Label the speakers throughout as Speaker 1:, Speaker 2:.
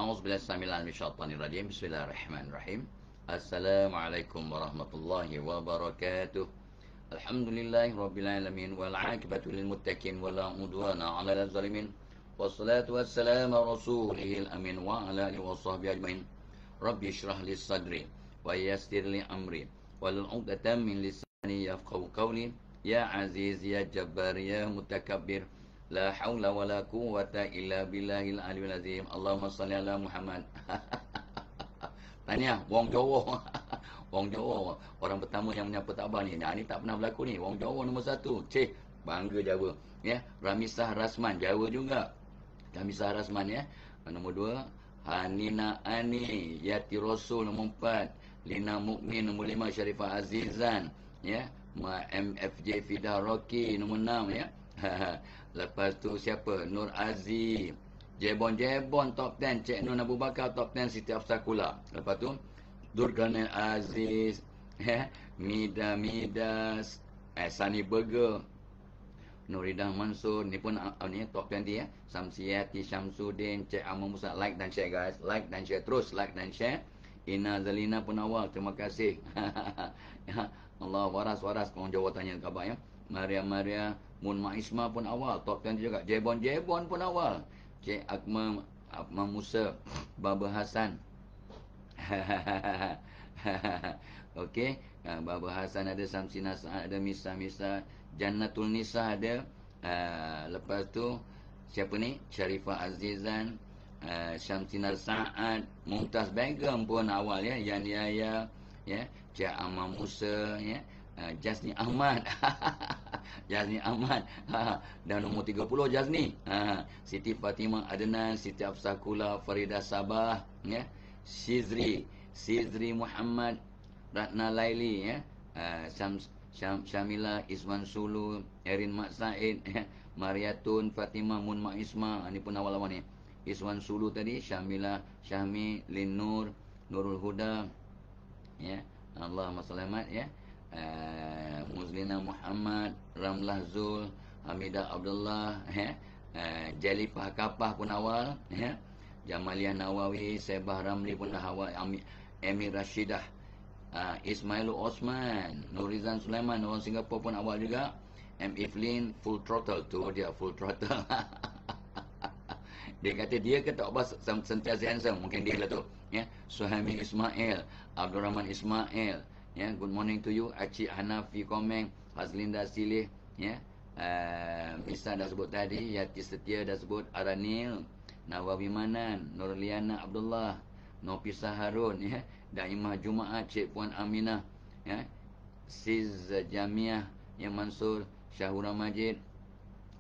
Speaker 1: A'udzubillahiminasyaitonirrajim. Bismillahirrahmanirrahim. Assalamualaikum warahmatullahi wabarakatuh. Alhamdulillahirabbil alamin wal 'aqibatu lil muttaqin wala 'udwana 'alal zalimin. Wassalatu wassalamu ala rasulihil amin wa ala alihi washabbihi ajmain. Rabbi shrah li sadri wa yassir li amri wahlul 'uqdatam min lisani yafqahu qawli. Ya aziz ya jabbar ya mutakabbir, la haula wala quwwata illa billahil aliyil azim. Allahumma salli ala Muhammad. Tahniah wong Jawa. Wong Jawa orang pertama yang menyapa tabah ni. Nah, ni tak pernah berlaku ni. Wong Jawa nombor 1. Cih, bangga Jawa. Ya, Ramisah Rasman Jawa juga. Ramisah Rasman ya. Nombor 2, Hanina Ani Yati Rasul. Nombor 4, Lina Mukmin. Nombor 5, Sharifah Azizan ya. MFJ Fidah Rocky. Nombor 6 ya. Lepas tu siapa? Nur Aziz. Jebon top 10. Cik Nun Abu Bakar top 10 Siti Afsakula. Lepas tu Durganil Aziz, Midas, Sunny Burger, Nuridah Mansur. Ni pun ni top 20 ya. Samsiati Syamsuddin, Cik Amal Musa. Like dan share guys. Like dan share terus. Like dan share. Ina Zalina pun awal. Terima kasih. Allah waras orang Jawa tanya khabar ya. Maria Mun Maisma pun awal. Top 20 juga. Jebon pun awal. Cik Akmal Musa, Baba Hasan. Okey, Baba Hasan ada, Samsina Sa'ad ada, Misa Jannatul Nisa ada. Lepas tu siapa ni? Sharifah Azizan, Syamsinar Sa'ad, Mumtaz Begum pun awal ya. Yan Yaya ya, Cik Amal Musa ya, Jasni Ahmad. Jasni Ahmad. Dan nombor 30 Jasni. Siti Fatimah Adnan, Siti Afsakula, Farida Sabah ya. Sizri Muhammad, Ratna Laili ya. Syamila Isman Sulu, Erin Mak Said ya. Mariatun Fatimah Mun Mak Isma. Ini pun awal-awal ni. Iswan Sulu tadi, Syamila Syahmi, Lin Nur, Nurul Huda ya. Allahumma selamat ya. Muzlina Muhammad, Ramlah Zul, Hamidah Abdullah ya. Jalifah Kapah pun awal ya. Jamaliah Nawawi, Sebah Ramli pun dah awal. Emir Rashidah, Ismail Osman, Nurizan Sulaiman orang Singapura pun awal juga. M. Iflin Full Throttle tu dia Full Throttle. Dia kata dia ke tak bas sentiasa handsome, mungkin dia lah tu ya. Suhaimi Ismail, Abdul Rahman Ismail ya. Good morning to you. Acik Hanafi Komeng, Hazlinda Silih ya. Misa dah sebut tadi, Yati Setia dah sebut, Aranil, Nawawi Manan, Nurliana Abdullah, Nopisa Harun ya. Daimah Jumaat, Cik Puan Aminah ya. Siz Jamiah yang Mansur, Syahura Majid.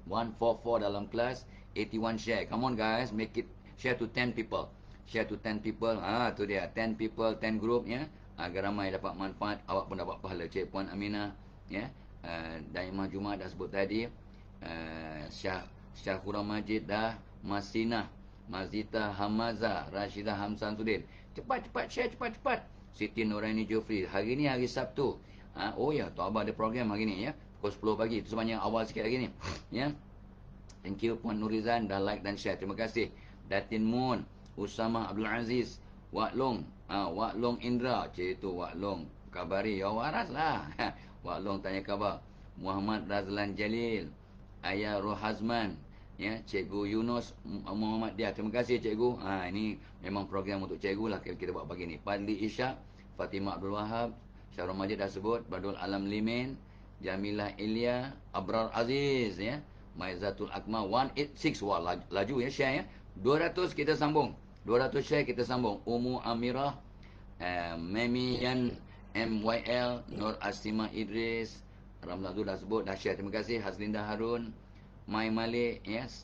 Speaker 1: 144 dalam kelas, 81 share. Come on guys, make it share to 10 people. Share to 10 people. Tu dia, 10 people, 10 group ya. Agar ramai dapat manfaat, awak pun dapat pahala. Cik Puan Aminah ya. Daimah Jumaat dah sebut tadi. Syahura Majid dah. Masinah, Mazita Hamaza, Rashidah Hamsan Sudin. Cepat share, cepat. Siti Nuraini Jufri. Hari ni hari Sabtu. Oh ya, tu Abah ada program hari ni ya. Pukul 10 pagi. Itu sebanyak awal sikit lagi ni ya. Thank you Puan Nurizan dah like dan share. Terima kasih. Datin Moon, Usama Abdul Aziz, Wak Long, Wak Long Indra. Cik tu Wak Long. Kabari ya waras lah. Wak Long tanya khabar. Muhammad Razlan Jalil, Ayah Rohazman ya. Cikgu Yunus Muhammad dia. Terima kasih cikgu. Ini memang program untuk cikgu lah kita buat pagi ni. Padli Ishak, Fatimah Abdul Wahab, Syarul Majid dah sebut, Badul Alam Limin, Jamilah Ilya, Abrar Aziz ya. Maizatul Akmal 186. Wah, laju ya share ya. 200 kita sambung. 200 share kita sambung. Umu Amirah, Memian MYL, Nur Asima Idris, Ramlah tu dah sebut, dah share. Terima kasih. Hazlinda Harun, Mai Malik, yes.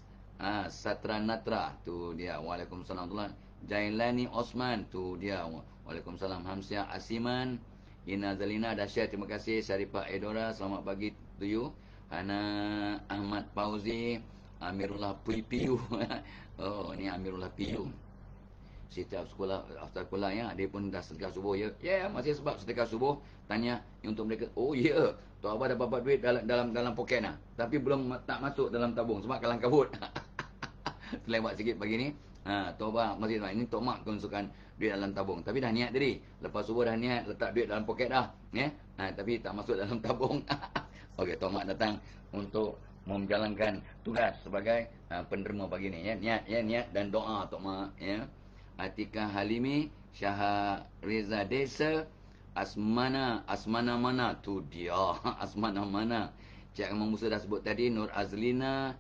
Speaker 1: Satra Natra, tu dia. Waalaikumsalam. Jailani Osman, tu dia. Waalaikumsalam. Hamsiah Asiman, Ina Zalina dah share. Terima kasih. Syarifah Edora, selamat pagi to you. Hana Ahmad Fauzi, Amirullah Piu. Oh, ni Amirullah Piu. Setiap sekolah ya, dia pun dah sedekah subuh ya. Ya, masih sebab sedekah subuh tanya untuk mereka. Oh ya, tu Abah dah dapat duit dalam poket nah. Tapi belum tak masuk dalam tabung sebab kalang kabut. Terlewat sikit pagi ni. Tok Mak masih ini Tok Mak konsumkan duit dalam tabung. Tapi dah niat tadi. Lepas subuh dah niat letak duit dalam poket dah. Ya. Tapi tak masuk dalam tabung. Okey, Tok Mak datang untuk menjalankan tugas sebagai penderma pagi ni. Ya. Niat dan doa Tok Mak. Ya. Atika Halimi, Syah Reza Desa, Asmana mana tu dia. Asmana mana. Cik Amang Musa dah sebut tadi. Nur Azlina,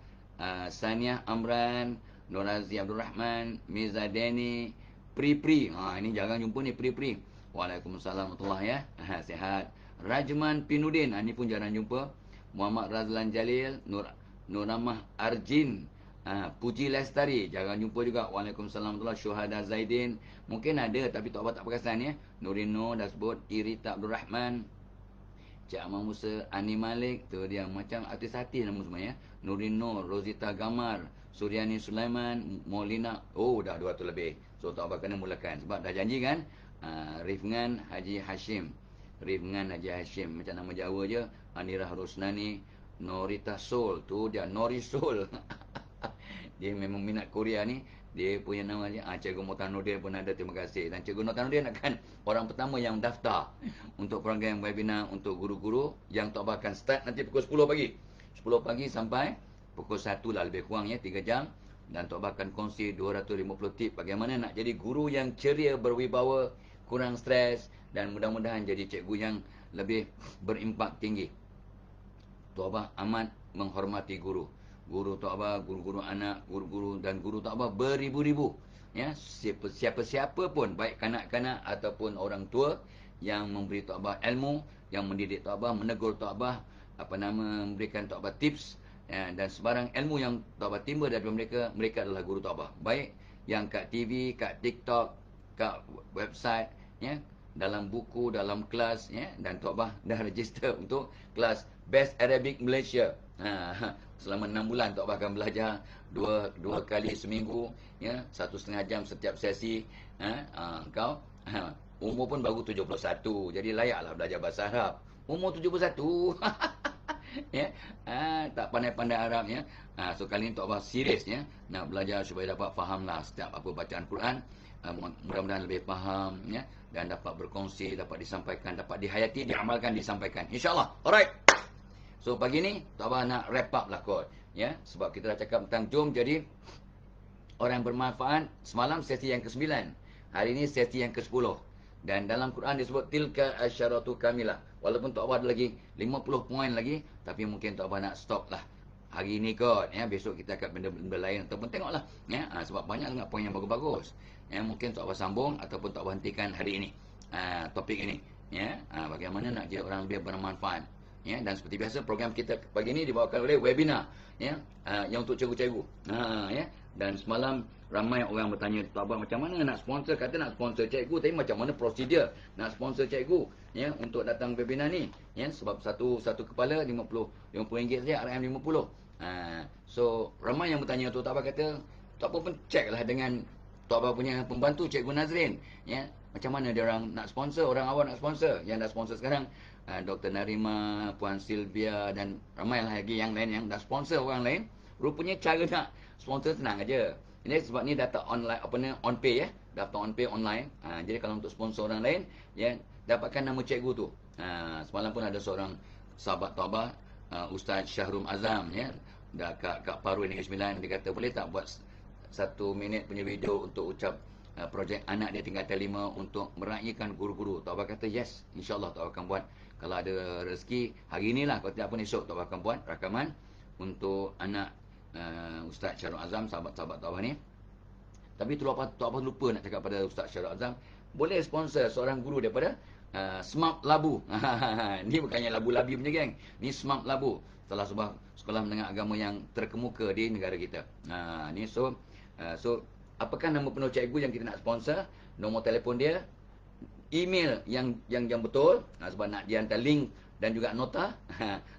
Speaker 1: Saniah Amran, Nur Aziz Abdul Rahman, Mirza Deni, Pri. Ini jarang jumpa ni Pri. Waalaikumsalam warahmatullahi ya. Sihat. Rajman Pinudin. Ini pun jarang jumpa. Muhammad Razlan Jalil, Nuramah Arjin, Puji Lestari. Jarang jumpa juga. Waalaikumsalam warahmatullahi. Syuhada Zaidin. Mungkin ada tapi tak perasan ya. Nurino dah sebut. Irita Abdul Rahman, Cik Amang Musa, Ani Malik. Tu dia macam artis-artis nama semua ya. Nurino, Rosita Gamar, Suryani Sulaiman, Molina. Oh, dah 200 lebih. So, tak apa kena mulakan. Sebab dah janji kan. Rifngan Haji Hashim. Macam nama Jawa je. Anirah Rosnani, Norita Soul. Tu dia, Nori Soul. Dia memang minat Korea ni. Dia punya nama dia. Cikgu Motanuddin pun ada. Terima kasih. Dan Cikgu Motanuddin akan orang pertama yang daftar untuk program webinar untuk guru-guru yang Tok Bah akan start nanti pukul 10 pagi. 10 pagi sampai pukul 1 lah lebih kurang ya. 3 jam. Dan Tok Bah akan kongsi 250 tip bagaimana nak jadi guru yang ceria, berwibawa, kurang stres. Dan mudah-mudahan jadi cikgu yang lebih berimpak tinggi. Tok Bah amat menghormati guru. Guru Tok Bah, guru-guru anak, guru-guru dan guru Tok Bah beribu-ribu. Ya, siapa-siapa pun, baik kanak-kanak ataupun orang tua yang memberi Tok Bah ilmu, yang mendidik Tok Bah, menegur Tok Bah, memberikan Tok Bah tips, ya, dan sebarang ilmu yang Tok Bah timba daripada mereka adalah guru Tok Bah. Baik yang kat TV, kat TikTok, kat website, ya, dalam buku, dalam kelas, ya, dan Tok Bah dah register untuk kelas Best Arabic Malaysia. Selama 6 bulan Tok Bah akan belajar dua kali seminggu, ya, 1,5 jam setiap sesi. Kau umur pun baru 71, jadi layaklah belajar bahasa Arab. Umur 71. Ya, tak pandai-pandai Arab ya. So kali ni Tok Bah serius ya, nak belajar supaya dapat fahamlah setiap apa bacaan Quran. Mudah-mudahan lebih faham ya, dan dapat berkongsi, dapat disampaikan, dapat dihayati, diamalkan, disampaikan. InsyaAllah. Alright. So pagi ni Tok Bah nak wrap up lah kot ya, sebab kita dah cakap tentang jom jadi orang bermanfaat. Semalam sesi yang ke-9, hari ni sesi yang ke-10. Dan dalam Quran disebut tilka asyaratu kamilah. Walaupun Tok Bah ada lagi 50 poin lagi, tapi mungkin Tok Bah nak stop lah hari ni kot ya. Besok kita akan benda-benda lain ataupun tengoklah ya. Sebab banyak sangat poin yang bagus-bagus ya. Mungkin Tok Bah sambung ataupun Tok Bah hentikan hari ini topik ini ya. Bagaimana nak jadi orang lebih bermanfaat ya. Dan seperti biasa program kita pagi ini dibawakan oleh webinar ya, yang untuk cikgu-cikgu ya. Dan semalam ramai orang bertanya Tok Bah macam mana nak sponsor, kata nak sponsor cikgu, tapi macam mana prosedur nak sponsor cikgu ya untuk datang webinar ni ya. Sebab satu kepala RM50 saja, RM50. So ramai yang bertanya tu. Tok Bah kata Tok Bah pun check lah dengan Tok Bah punya pembantu Cikgu Nazrin ya, macam mana dia orang nak sponsor, orang awam nak sponsor. Yang dah sponsor sekarang Dr. Narima, Puan Sylvia dan ramai lagi yang lain yang dah sponsor orang lain. Rupanya cara nak sponsor senang aja. Ini sebab ni data online, on pay ya, daftar on pay online. Jadi kalau untuk sponsor orang lain ya, dapatkan nama cikgu tu. Semalam pun ada seorang sahabat Tok Bah, Ustaz Syahrum Azam ya, dah kat Paru Negeri Sembilan. Dia kata boleh tak buat 1 minit punya video untuk ucap projek anak dia tingkatan 5 untuk meraihkan guru-guru. Tok Bah kata yes, insyaAllah Tok Bah akan buat. Kalau ada rezeki hari inilah, kalau tidak pun esok Tok Bah akan buat rakaman untuk anak Ustaz Syarul Azam, sahabat-sahabat Tok Bah ni. Tapi Tok Bah lupa nak cakap pada Ustaz Syarul Azam, boleh sponsor seorang guru daripada Smart Labu. Ni bukannya labu-labi punya geng. Ni Smart Labu, salah sebuah sekolah menengah agama yang terkemuka di negara kita. Ni so apakah nama penuh cikgu yang kita nak sponsor, nombor telefon dia, email yang betul, sebab nak dia hantar link dan juga nota.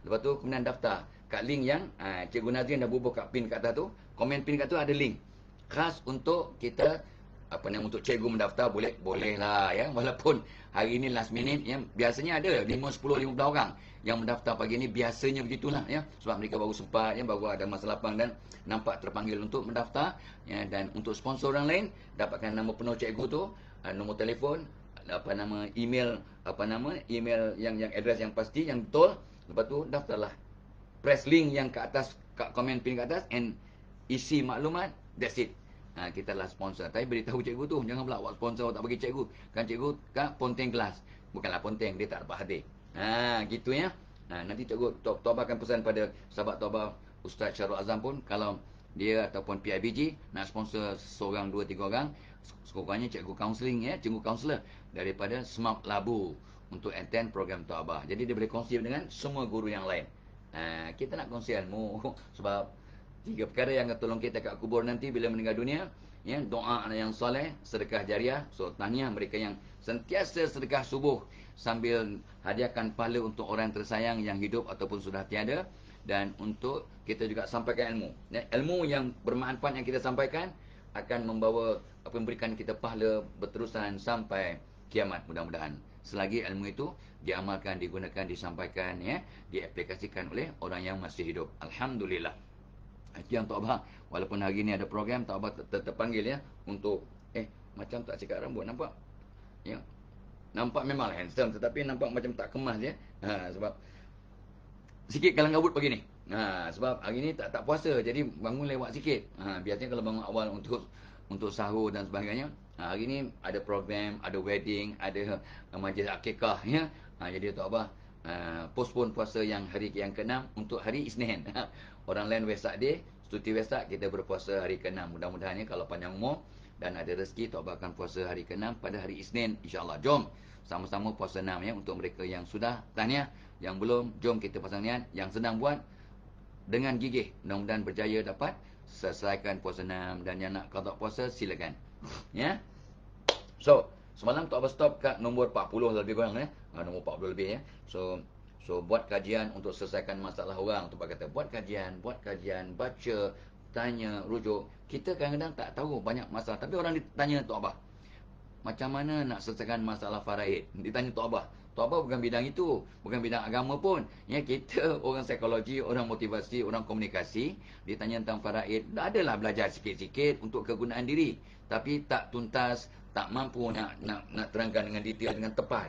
Speaker 1: Lepas tu kemudian daftar kat link yang Cikgu Nazrin dah bubuh kat pin kat atas tu. Komen pin kat tu ada link khas untuk kita apa nama untuk cikgu mendaftar, boleh lah ya, walaupun hari ni last minute ya. Biasanya ada 5, 10, 15 orang yang mendaftar pagi ni, biasanya begitulah ya, sebab mereka baru sempat ya, baru ada masa lapang dan nampak terpanggil untuk mendaftar ya. Dan untuk sponsor orang lain, dapatkan nama penuh cikgu tu, nombor telefon, apa nama email, email yang address yang pasti, yang betul. Lepas tu daftarlah, press link yang kat atas, kat komen pin kat atas, and isi maklumat, that's it. Kita lah sponsor. Tapi beritahu cikgu tu, jangan pula buat sponsor tak bagi cikgu. Kan cikgu kat ponteng kelas, bukanlah ponteng, dia tak dapat hadir. Gitu ya. Nanti cikgu Tok Abah akan pesan pada sahabat Tok Abah Ustaz Syarul Azam pun, kalau dia ataupun PIBG nak sponsor seorang, 2, 3 orang, sekurang-kurangnya cikgu kaunseling ya, cikgu kaunselor daripada Smart Labu untuk attend program Tok Abah. Jadi dia boleh kongsi dengan semua guru yang lain. Kita nak kongsi ilmu sebab 3 perkara yang akan tolong kita kat kubur nanti bila meninggal dunia ya, doa yang soleh, sedekah jariah. So tahniah mereka yang sentiasa sedekah subuh sambil hadiahkan pahala untuk orang tersayang yang hidup ataupun sudah tiada. Dan untuk kita juga sampaikan ilmu ya, ilmu yang bermanfaat yang kita sampaikan akan membawa memberikan kita pahala berterusan sampai kiamat, mudah-mudahan. Selagi ilmu itu diamalkan, digunakan, disampaikan ya, diaplikasikan oleh orang yang masih hidup. Alhamdulillah. Itu yang Tok Abah, walaupun hari ni ada program, Tok Abah terpanggil ya untuk macam tak sikat rambut, nampak ya, nampak memang handsome tetapi nampak macam tak kemas ya. Sebab sikit kalang kabut pagi ni. Sebab hari ni tak puasa, jadi bangun lewat sikit. Biasanya kalau bangun awal untuk sahur dan sebagainya. Hari ni ada program, ada wedding, ada majlis akikah ya. Jadi Tok Abah postpone puasa yang hari yang ke-6 untuk hari Isnin. Orang lain Wesak Day, cuti Wesak, kita berpuasa hari ke-6. Mudah-mudahan kalau panjang umur dan ada rezeki, Tok Abah akan puasa hari ke-6 pada hari Isnin, insya-Allah. Jom sama-sama puasa 6 ya, untuk mereka yang sudah tahniah, yang belum, jom kita pasang niat, yang sedang buat dengan gigih, mudah-mudahan berjaya dapat selesaikan puasa 6, dan yang nak qada puasa silakan. Ya. So, semalam Tok Abah stop kat nombor 40 lebih kurang ya. Nombor 40 lebih ya. So buat kajian untuk selesaikan masalah orang. Tok Abah kata buat kajian, baca, tanya, rujuk. Kita kadang-kadang tak tahu banyak masalah, tapi orang ditanya Tok Abah, macam mana nak selesaikan masalah faraid? Ditanya Tok Abah. Tok Abah bukan bidang itu, bukan bidang agama pun. Ya, kita orang psikologi, orang motivasi, orang komunikasi, ditanya tentang faraid. Adalah belajar sikit-sikit untuk kegunaan diri, tapi tak tuntas, tak mampu nak terangkan dengan detail, dengan tepat.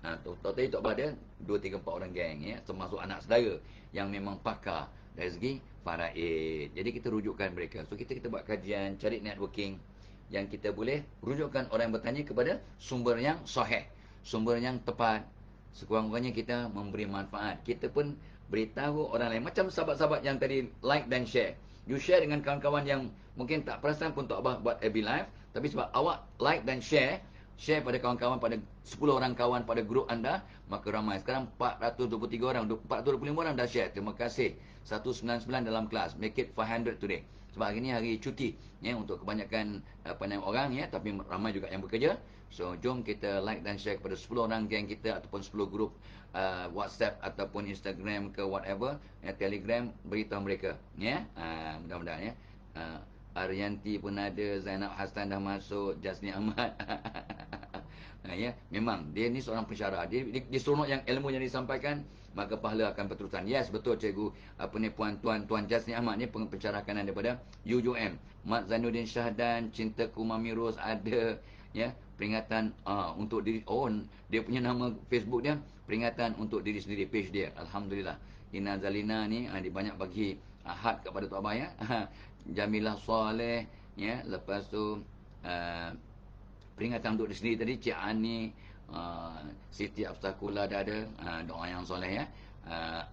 Speaker 1: Tadi Tok Abah ada 2, 3, 4 orang geng ya, termasuk anak saudara yang memang pakar dari segi faraid. Jadi kita rujukkan mereka. So kita buat kajian, cari networking yang kita boleh rujukkan orang yang bertanya kepada sumber yang sahih, sumber yang tepat. Sekurang-kurangnya kita memberi manfaat. Kita pun beritahu orang lain. Macam sahabat-sahabat yang tadi like dan share. You share dengan kawan-kawan yang mungkin tak perasan pun Tok Abah buat FB Live, tapi sebab awak like dan share pada kawan-kawan, pada 10 orang kawan pada grup anda, maka ramai. Sekarang 423 orang, 425 orang dah share. Terima kasih. 199 dalam kelas. Make it 500 today. Sebab hari ni hari cuti ya, untuk kebanyakan orang ya, tapi ramai juga yang bekerja. So jom kita like dan share kepada 10 orang geng kita, ataupun 10 grup WhatsApp ataupun Instagram ke whatever ya, Telegram, beritahu mereka ya. Mudah-mudahan ya. Arianti pun ada, Zainab Hassan dah masuk, Jasni Ahmad. Ya, memang dia ni seorang pensyarah. Dia seronok yang ilmu yang disampaikan, maka pahala akan berterusan. Yes, betul cikgu. Tuan Jasni Ahmad ni pensyarah kanan daripada UUM. Mat Zainuddin Syahdan, Cintaku Mami Ros ada ya, peringatan untuk diri. Oh, dia punya nama Facebook dia peringatan untuk diri sendiri, page dia. Alhamdulillah. Ina Zalina ni dia banyak bagi had kepada Tok Abah ya. Jamilah Soleh ya, lepas tu peringatan untuk diri sendiri tadi, Cik Ani, Siti Afsakula dah ada, doa yang soleh ya.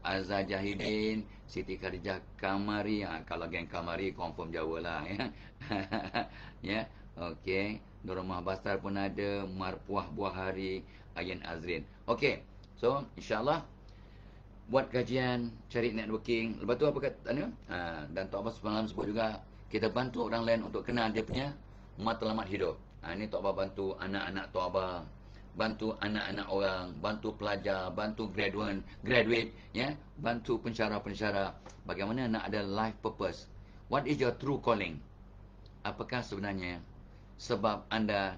Speaker 1: Azhar Jahidin, Siti Khadijah Kamari, kalau geng Kamari confirm Jawa lah ya. Ya, okey. Nur Rumah Bastar pun ada, Marpuah Buahari, Ayan Azrin. Okey. So, insya-Allah buat kajian, cari networking. Lepas tu apa katanya? Dan Tok Abah semalam sebut juga, kita bantu orang lain untuk kenal dia punya matlamat hidup. Ini Tok Abah bantu anak-anak Tok Abah, bantu anak-anak orang, bantu pelajar, bantu graduate ya, bantu pensyarah-pensyarah. Bagaimana nak ada life purpose? What is your true calling? Apakah sebenarnya sebab anda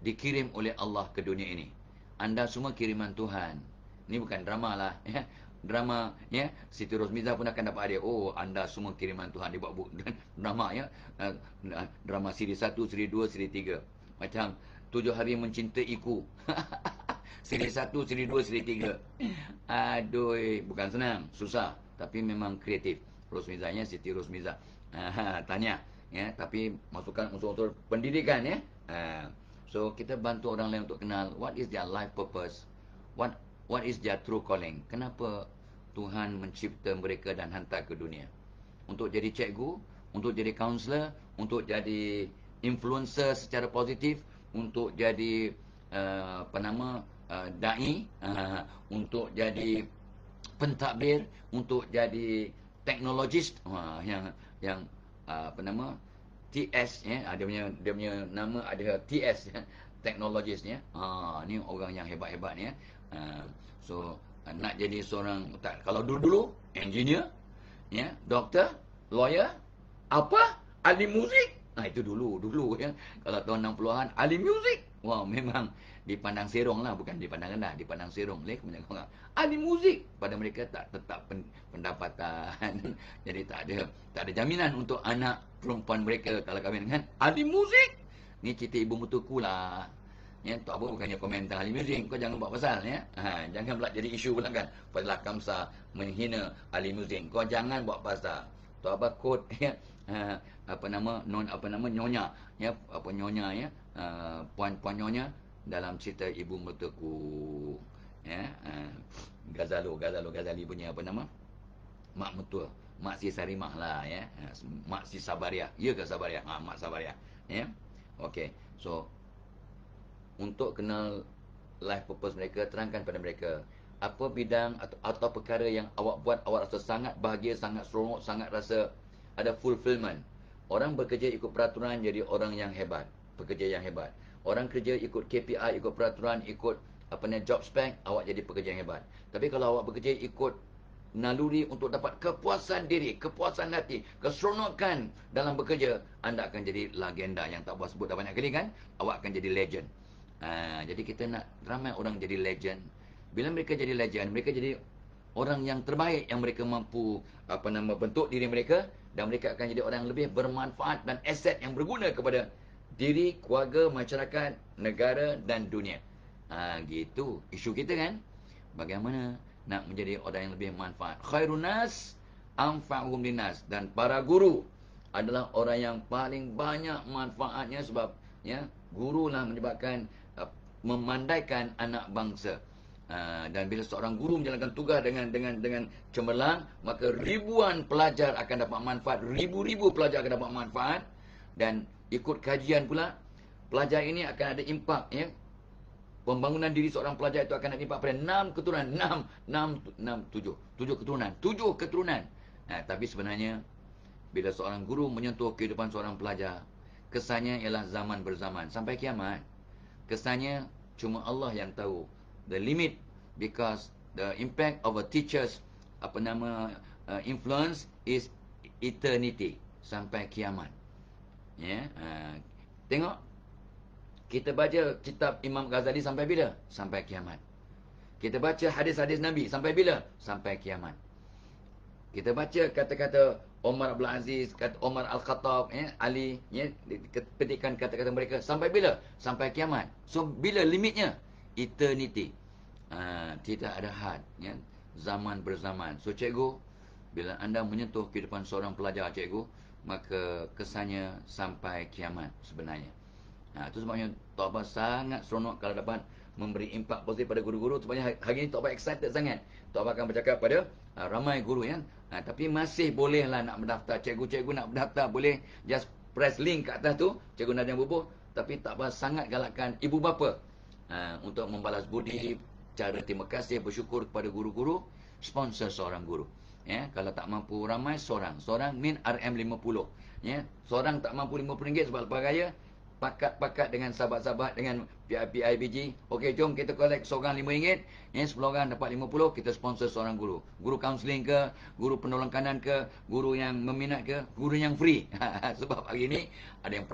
Speaker 1: dikirim oleh Allah ke dunia ini. Anda semua kiriman Tuhan. Ini bukan drama lah. Ya. Drama, ya. Siti Rosmiza pun akan dapat hadiah. Oh, anda semua kiriman Tuhan. Dia buat drama, ya. Drama siri 1, siri 2, siri 3. Macam 7 hari mencintaiku. Siri 1, siri 2, siri 3. Aduh, bukan senang. Susah. Tapi memang kreatif. Rosmizanya, Siti Rosmiza. Tanya. Ya, tapi masukkan unsur-unsur pendidikan, ya. So, kita bantu orang lain untuk kenal what is their life purpose, what is their true calling. Kenapa Tuhan mencipta mereka dan hantar ke dunia? Untuk jadi cikgu, untuk jadi kaunselor, untuk jadi influencer secara positif, untuk jadi dai, untuk jadi pentadbir, untuk jadi teknologis, yang TS, ya, dia punya nama ada TS, ya, teknologis, ya. Ni orang yang hebat-hebat, ya. So nak jadi seorang, kalau dulu engineer, ya, doktor, lawyer, apa, ahli muzik. Itu dulu, ya. Kalau tahun 60-an ahli muzik, wow, memang dipandang serong lah, bukan dipandang rendah, dipandang serong. Kebanyakan orang ahli muzik, pada mereka tak tetap pendapatan. Jadi tak ada jaminan untuk anak perempuan mereka kalau kahwin dengan ahli muzik. Ni cerita ibu mutuku lah. Ya, tak apa, bukannya komen tentang ahli muzik. Kau jangan buat pasal, ya. Jangan pula jadi isu pula kan. Fadlah Kamsa menghina ahli muzik. Kau jangan buat pasal. Tak apa, kod, ya. Nyonya, ya, nyonya, ya. Puan nyonya dalam cerita ibu mutuku, ya. Ghazali punya mak mertua, Mak Si Sarimah lah, ya. Mak Si Sabariah. Ya ke Sabariah? Mak Sabariah, ya. Okey. So untuk kenal life purpose mereka, terangkan pada mereka apa bidang atau perkara yang awak buat, awak rasa sangat bahagia, sangat seronok, sangat rasa ada fulfillment. Orang bekerja ikut peraturan jadi orang yang hebat, pekerja yang hebat. Orang kerja ikut KPI, ikut peraturan, ikut job spec, awak jadi pekerja yang hebat. Tapi kalau awak bekerja ikut naluri untuk dapat kepuasan diri, kepuasan hati, keseronokan dalam bekerja, anda akan jadi legenda. Yang tak buat sebut dah banyak kali kan, awak akan jadi legend. Jadi kita nak ramai orang jadi legend. Bila mereka jadi legend, mereka jadi orang yang terbaik, yang mereka mampu bentuk diri mereka, dan mereka akan jadi orang yang lebih bermanfaat dan aset yang berguna kepada diri, keluarga, masyarakat, negara dan dunia. Gitu isu kita kan. Bagaimana nak menjadi orang yang lebih manfaat. Khairun nas anfa'uhum linnas. Dan para guru adalah orang yang paling banyak manfaatnya, sebab, ya, guru lah menyebabkan memandaikan anak bangsa. Dan bila seorang guru menjalankan tugas dengan cemerlang, maka ribuan pelajar akan dapat manfaat, ribu-ribu pelajar akan dapat manfaat. Dan ikut kajian pula, pelajar ini akan ada impak, ya. Pembangunan diri seorang pelajar itu akan ada impak pada 6 keturunan. 7 keturunan. Tapi sebenarnya bila seorang guru menyentuh kehidupan seorang pelajar, kesannya ialah zaman berzaman sampai kiamat. Kesannya cuma Allah yang tahu the limit, because the impact of a teacher's influence is eternity, sampai kiamat. Ya, tengok, kita baca kitab Imam Ghazali sampai bila? Sampai kiamat. Kita baca hadis-hadis Nabi sampai bila? Sampai kiamat. Kita baca kata-kata Omar Abdul Aziz, kata Omar Al-Khattab, ya, Ali, ya, petikan kata-kata mereka sampai bila? Sampai kiamat. So bila limitnya? Eternity. Tidak ada had, ya. Zaman berzaman. So cikgu, bila anda menyentuh kehidupan seorang pelajar, cikgu, maka kesannya sampai kiamat sebenarnya. Itu sebabnya Tok Abah sangat seronok kalau dapat memberi impak positif pada guru-guru. Sebabnya hari ini Tok Abah excited sangat. Tok Abah akan bercakap pada ramai guru, ya. Tapi masih bolehlah nak mendaftar. Cikgu-cikgu nak mendaftar, boleh just press link kat atas tu, Cikgu Nadia Bubuh. Tapi Tok Abah sangat galakkan ibu bapa untuk membalas budi, cara terima kasih, bersyukur kepada guru-guru, sponsor seorang guru. Ya, kalau tak mampu ramai, seorang min RM50. Ya, seorang tak mampu RM50 sebab lepas raya, pakat-pakat dengan sahabat-sahabat, dengan PIBG. Okey, jom kita collect seorang RM5. 10 orang dapat 50, kita sponsor seorang guru. Guru kaunseling ke, guru penolong kanan ke, guru yang meminat ke, guru yang free. Sebab hari ni ada yang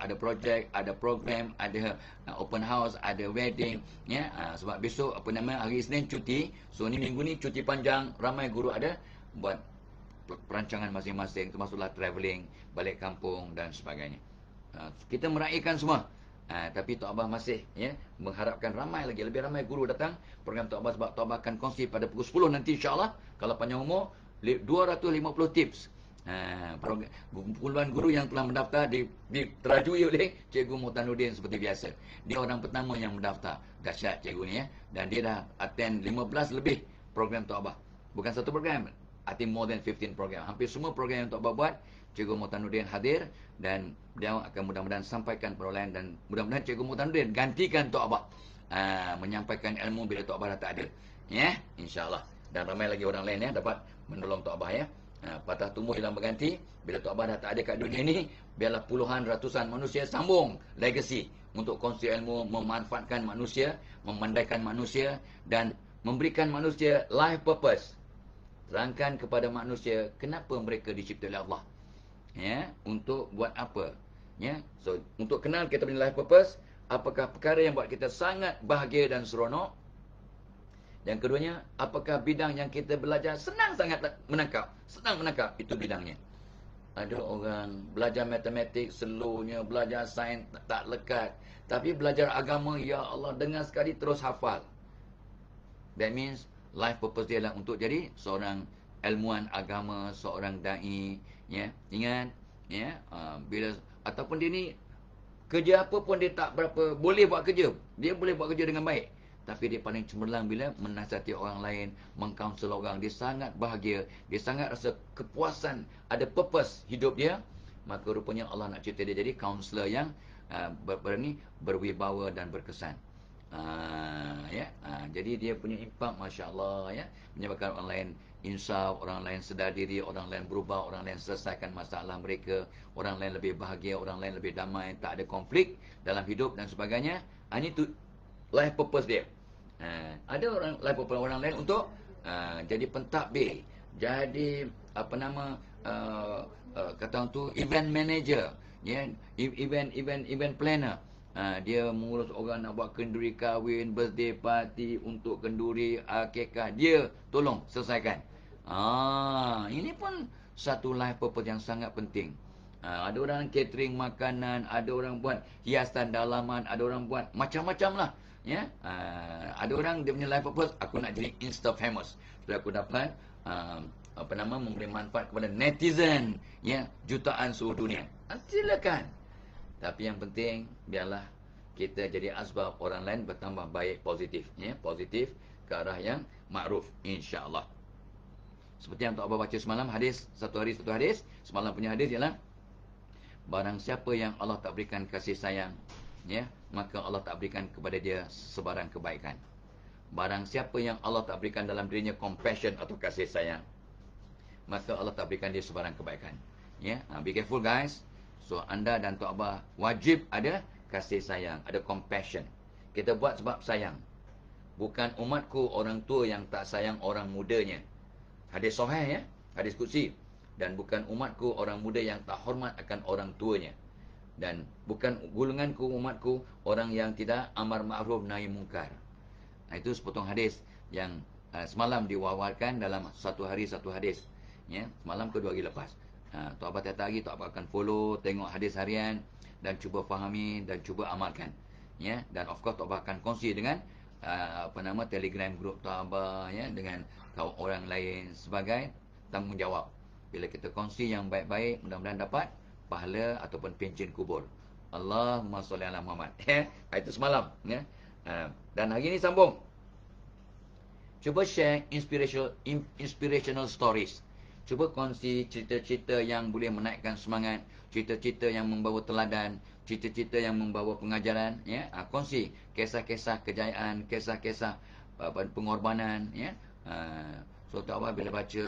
Speaker 1: ada projek, ada program, ada open house, ada wedding, ya. Sebab besok hari Isnin cuti. So ni minggu ni cuti panjang, ramai guru ada buat perancangan masing-masing, termasuklah travelling, balik kampung dan sebagainya. Kita meraihkan semua. Tapi Tok Abah masih mengharapkan lebih ramai guru datang program Tok Abah, sebab Tok Abah akan kongsi pada pukul 10 nanti insya-Allah, kalau panjang umur 250 tips. Puluhan guru yang telah mendaftar diterajui oleh Cikgu Muhtanuddin seperti biasa. Dia orang pertama yang mendaftar. Dahsyat cikgu ni ya. Dan dia dah attend 15 lebih program Tok Abah. Bukan satu program, I think more than 15 program. Hampir semua program yang Tok Abah buat, Cikgu Muhtanuddin hadir, dan dia akan mudah-mudahan sampaikan perolehan, dan mudah-mudahan Cikgu Muhtanuddin gantikan Tok Abah menyampaikan ilmu bila Tok Abah dah tak ada. Ya, insya-Allah. Dan ramai lagi orang lain dapat menolong Tok Abah ya. Patah tumbuh hilang berganti. Bila Tok Abah dah tak ada kat dunia ni, biarlah puluhan ratusan manusia sambung legacy untuk kongsi ilmu, memanfaatkan manusia, memandaikan manusia, dan memberikan manusia life purpose. Terangkan kepada manusia kenapa mereka dicipta oleh Allah. Ya, untuk buat apa? Ya. So, untuk kenal kita punya life purpose, apakah perkara yang buat kita sangat bahagia dan seronok? Yang keduanya, apakah bidang yang kita belajar senang sangat menangkap? Senang menangkap, itu bidangnya. Ada orang belajar matematik slownya, belajar sains tak lekat. Tapi belajar agama, ya Allah, dengar sekali terus hafal. That means life purpose dia adalah untuk jadi seorang ilmuwan agama, seorang dai, ya. Ingat, ya, bila ataupun dia ni kerja apa pun dia tak berapa boleh buat kerja. Dia boleh buat kerja dengan baik. Tapi dia paling cemerlang bila menasihati orang lain, mengkaunsul orang. Dia sangat bahagia, dia sangat rasa kepuasan, ada purpose hidup dia. Maka rupanya Allah nak cipta dia jadi kaunselor yang berwibawa dan berkesan. Jadi dia punya impak, masya-Allah, ya, menyebabkan orang lain insaf, orang lain sedar diri, orang lain berubah, orang lain selesaikan masalah mereka, orang lain lebih bahagia, orang lain lebih damai, tak ada konflik dalam hidup dan sebagainya. Ini tu life purpose dia. Ada orang life purpose orang lain untuk jadi pentadbir, jadi kata orang tu event manager, ya, event planner. Dia mengurus orang nak buat kenduri kahwin, birthday party, untuk kenduri akikah, dia tolong selesaikan. Ini pun satu life purpose yang sangat penting. Ada orang catering makanan, ada orang buat hiasan dalaman, ada orang buat macam-macam lah, ya. Ada orang dia punya life purpose, aku nak jadi Insta famous supaya aku dapat memberi manfaat kepada netizen, ya, jutaan seluruh dunia. Silakan. Tapi yang penting, biarlah kita jadi asbab orang lain bertambah baik, positif, ya, positif ke arah yang makruf, insya-Allah. Seperti yang Tok Abah baca semalam, hadis, satu hari satu hadis. Semalam punya hadis ialah, barang siapa yang Allah tak berikan kasih sayang, ya, maka Allah tak berikan kepada dia sebarang kebaikan. Barang siapa yang Allah tak berikan dalam dirinya compassion atau kasih sayang, maka Allah tak berikan dia sebarang kebaikan. Ya, be careful guys. So anda dan Tok Abah wajib ada kasih sayang, ada compassion. Kita buat sebab sayang. Bukan umatku orang tua yang tak sayang orang mudanya. Hadis sahih, ya, hadis qudsi. Dan bukan umatku orang muda yang tak hormat akan orang tuanya. Dan bukan golonganku umatku orang yang tidak amar ma'ruf nahi mungkar. Itu sepotong hadis yang semalam diwawarkan dalam satu hari satu hadis, ya, semalam ke 2 hari lepas. Tok Abah tiap hari Tok Abah akan follow, tengok hadis harian dan cuba fahami dan cuba amalkan, ya. Dan of course Tok Abah akan kongsi dengan Telegram group Tok Abah, ya, dengan kawan orang lain sebagai tanggungjawab. Bila kita kongsi yang baik-baik, mudah-mudahan dapat pahala ataupun pencen kubur. Allahumma shalli ala Muhammad. Itu semalam, ya. Dan hari ini sambung. Cuba share inspirational stories. Cuba kongsi cerita-cerita yang boleh menaikkan semangat, cerita-cerita yang membawa teladan, cerita-cerita yang membawa pengajaran, ya. Kongsi kisah-kisah kejayaan, kisah-kisah pengorbanan, ya. So Tok Abah bila baca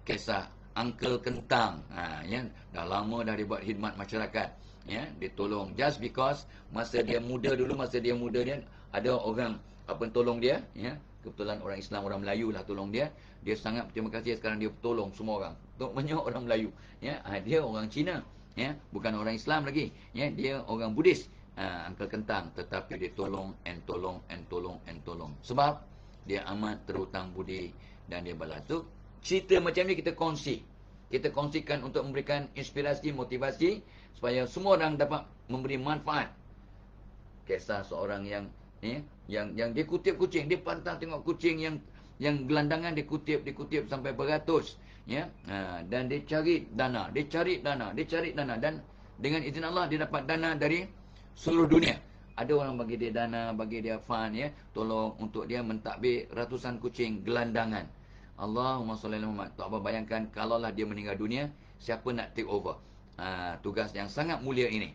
Speaker 1: kisah Uncle Kentang, ya, dah lama dah dibuat khidmat masyarakat. Ya, dia tolong just because masa dia muda dulu, masa dia muda dia ada orang apa tolong dia, ya. Kebetulan orang Islam, orang Melayu lah tolong dia. Dia sangat berterima kasih sekarang dia tolong semua orang. Banyak orang Melayu, ya. Dia orang Cina, ya, bukan orang Islam lagi, ya. Dia orang Buddhis, Uncle Kentang, tetapi dia tolong and tolong and tolong and tolong. Sebab dia amat terhutang budi dan dia balas. Tu cerita macam ni kita kongsi. Kita kongsikan untuk memberikan inspirasi, motivasi supaya semua orang dapat memberi manfaat. Kisah seorang yang dia kutip kucing, dia pantang tengok kucing yang gelandangan, dia kutip sampai beratus, ya. Dan dia cari dana, dan dengan izin Allah dia dapat dana dari seluruh dunia. Ada orang bagi dia dana, bagi dia fund, ya, tolong untuk dia mentadbir ratusan kucing gelandangan. Allahumma salli ala Muhammad. Tak apa, bayangkan kalaulah dia meninggal dunia, siapa nak take over? Tugas yang sangat mulia ini.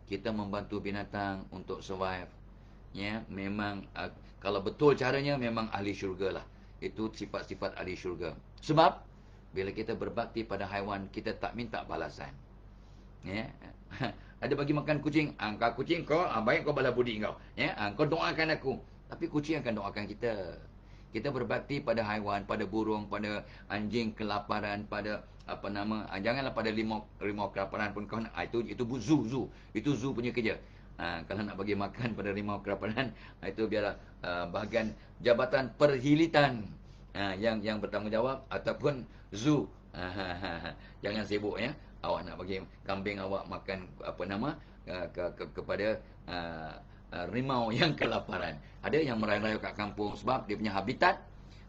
Speaker 1: Kita membantu binatang untuk survive. Ya, memang kalau betul caranya memang ahli syurga lah. Itu sifat-sifat ahli syurga. Sebab bila kita berbakti pada haiwan, kita tak minta balasan. Ya. Ada bagi makan kucing, kau kucing kau, baik kau balas budi kau. Ya, kau doakan aku. Tapi kucing akan doakan kita. Kita berbakti pada haiwan, pada burung, pada anjing kelaparan, pada janganlah pada rimau kelaparan pun kau nak. Itu zoo. Itu zoo punya kerja. Kalau nak bagi makan pada rimau kelaparan, itu biarlah bahagian jabatan perhilitan yang bertanggungjawab ataupun zoo. Jangan sibuk, ya. Awak nak bagi kambing awak makan kepada rimau yang kelaparan. Ada yang merayu-rayu kat kampung sebab dia punya habitat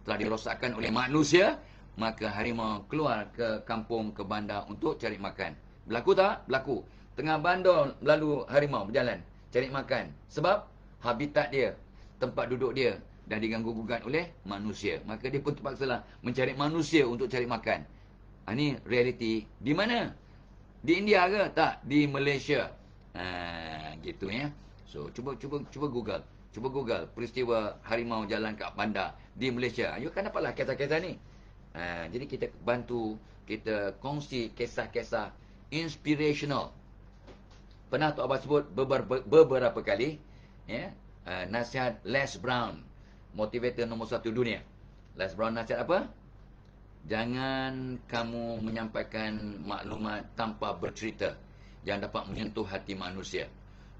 Speaker 1: telah dirosakkan oleh manusia, maka harimau keluar ke kampung, ke bandar untuk cari makan. Berlaku tak? Berlaku. Tengah bandar lalu harimau berjalan cari makan. Sebab habitat dia, tempat duduk dia dah diganggu-gugat oleh manusia. Maka dia pun terpaksalah mencari manusia untuk cari makan. Ini realiti. Di mana? Di India ke? Tak. Di Malaysia. Gitu, ya. So, cuba Google. Cuba Google peristiwa harimau jalan kat bandar di Malaysia. You akan dapatlah kisah-kisah ni. Jadi kita bantu, kita kongsi kisah-kisah inspirational. Pernah Tok Abah sebut beberapa kali, ya, nasihat Les Brown, motivator nombor 1 dunia. Les Brown nasihat apa? Jangan kamu menyampaikan maklumat tanpa bercerita yang dapat menyentuh hati manusia.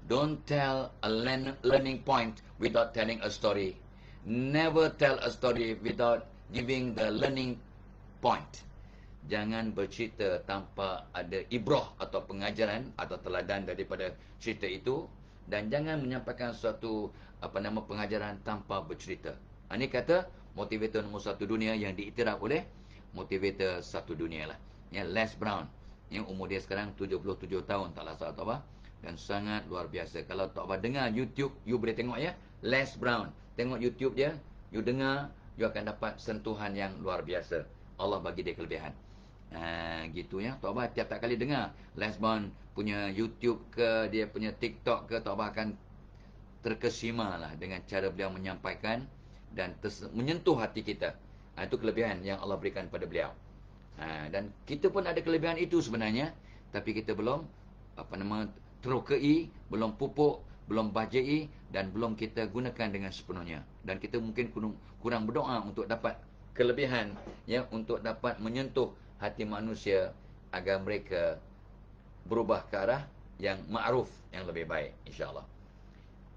Speaker 1: Don't tell a learning point without telling a story. Never tell a story without giving the learning point. Jangan bercerita tanpa ada ibrah atau pengajaran atau teladan daripada cerita itu, dan jangan menyampaikan suatu pengajaran tanpa bercerita. Ini kata motivator nombor 1 dunia yang diiktiraf oleh motivator 1 dunia lah. Ya, Les Brown. Yang umur dia sekarang 77 tahun, tak salah Tok Abah. Dan sangat luar biasa. Kalau Tok Abah dengar YouTube, you boleh tengok, ya, Les Brown. Tengok YouTube dia, you dengar, you akan dapat sentuhan yang luar biasa. Allah bagi dia kelebihan. Gitu, ya. Tok Abah tiap-tiap kali dengar Les Brown punya YouTube ke, dia punya TikTok ke, Tok Abah akan terkesima lah dengan cara beliau menyampaikan dan menyentuh hati kita. Itu kelebihan yang Allah berikan pada beliau. Dan kita pun ada kelebihan itu sebenarnya, tapi kita belum terokai, belum pupuk, belum bajai, dan belum kita gunakan dengan sepenuhnya. Dan kita mungkin kurang berdoa untuk dapat kelebihan, ya, untuk dapat menyentuh hati manusia agar mereka berubah ke arah yang ma'ruf, yang lebih baik, insya-Allah.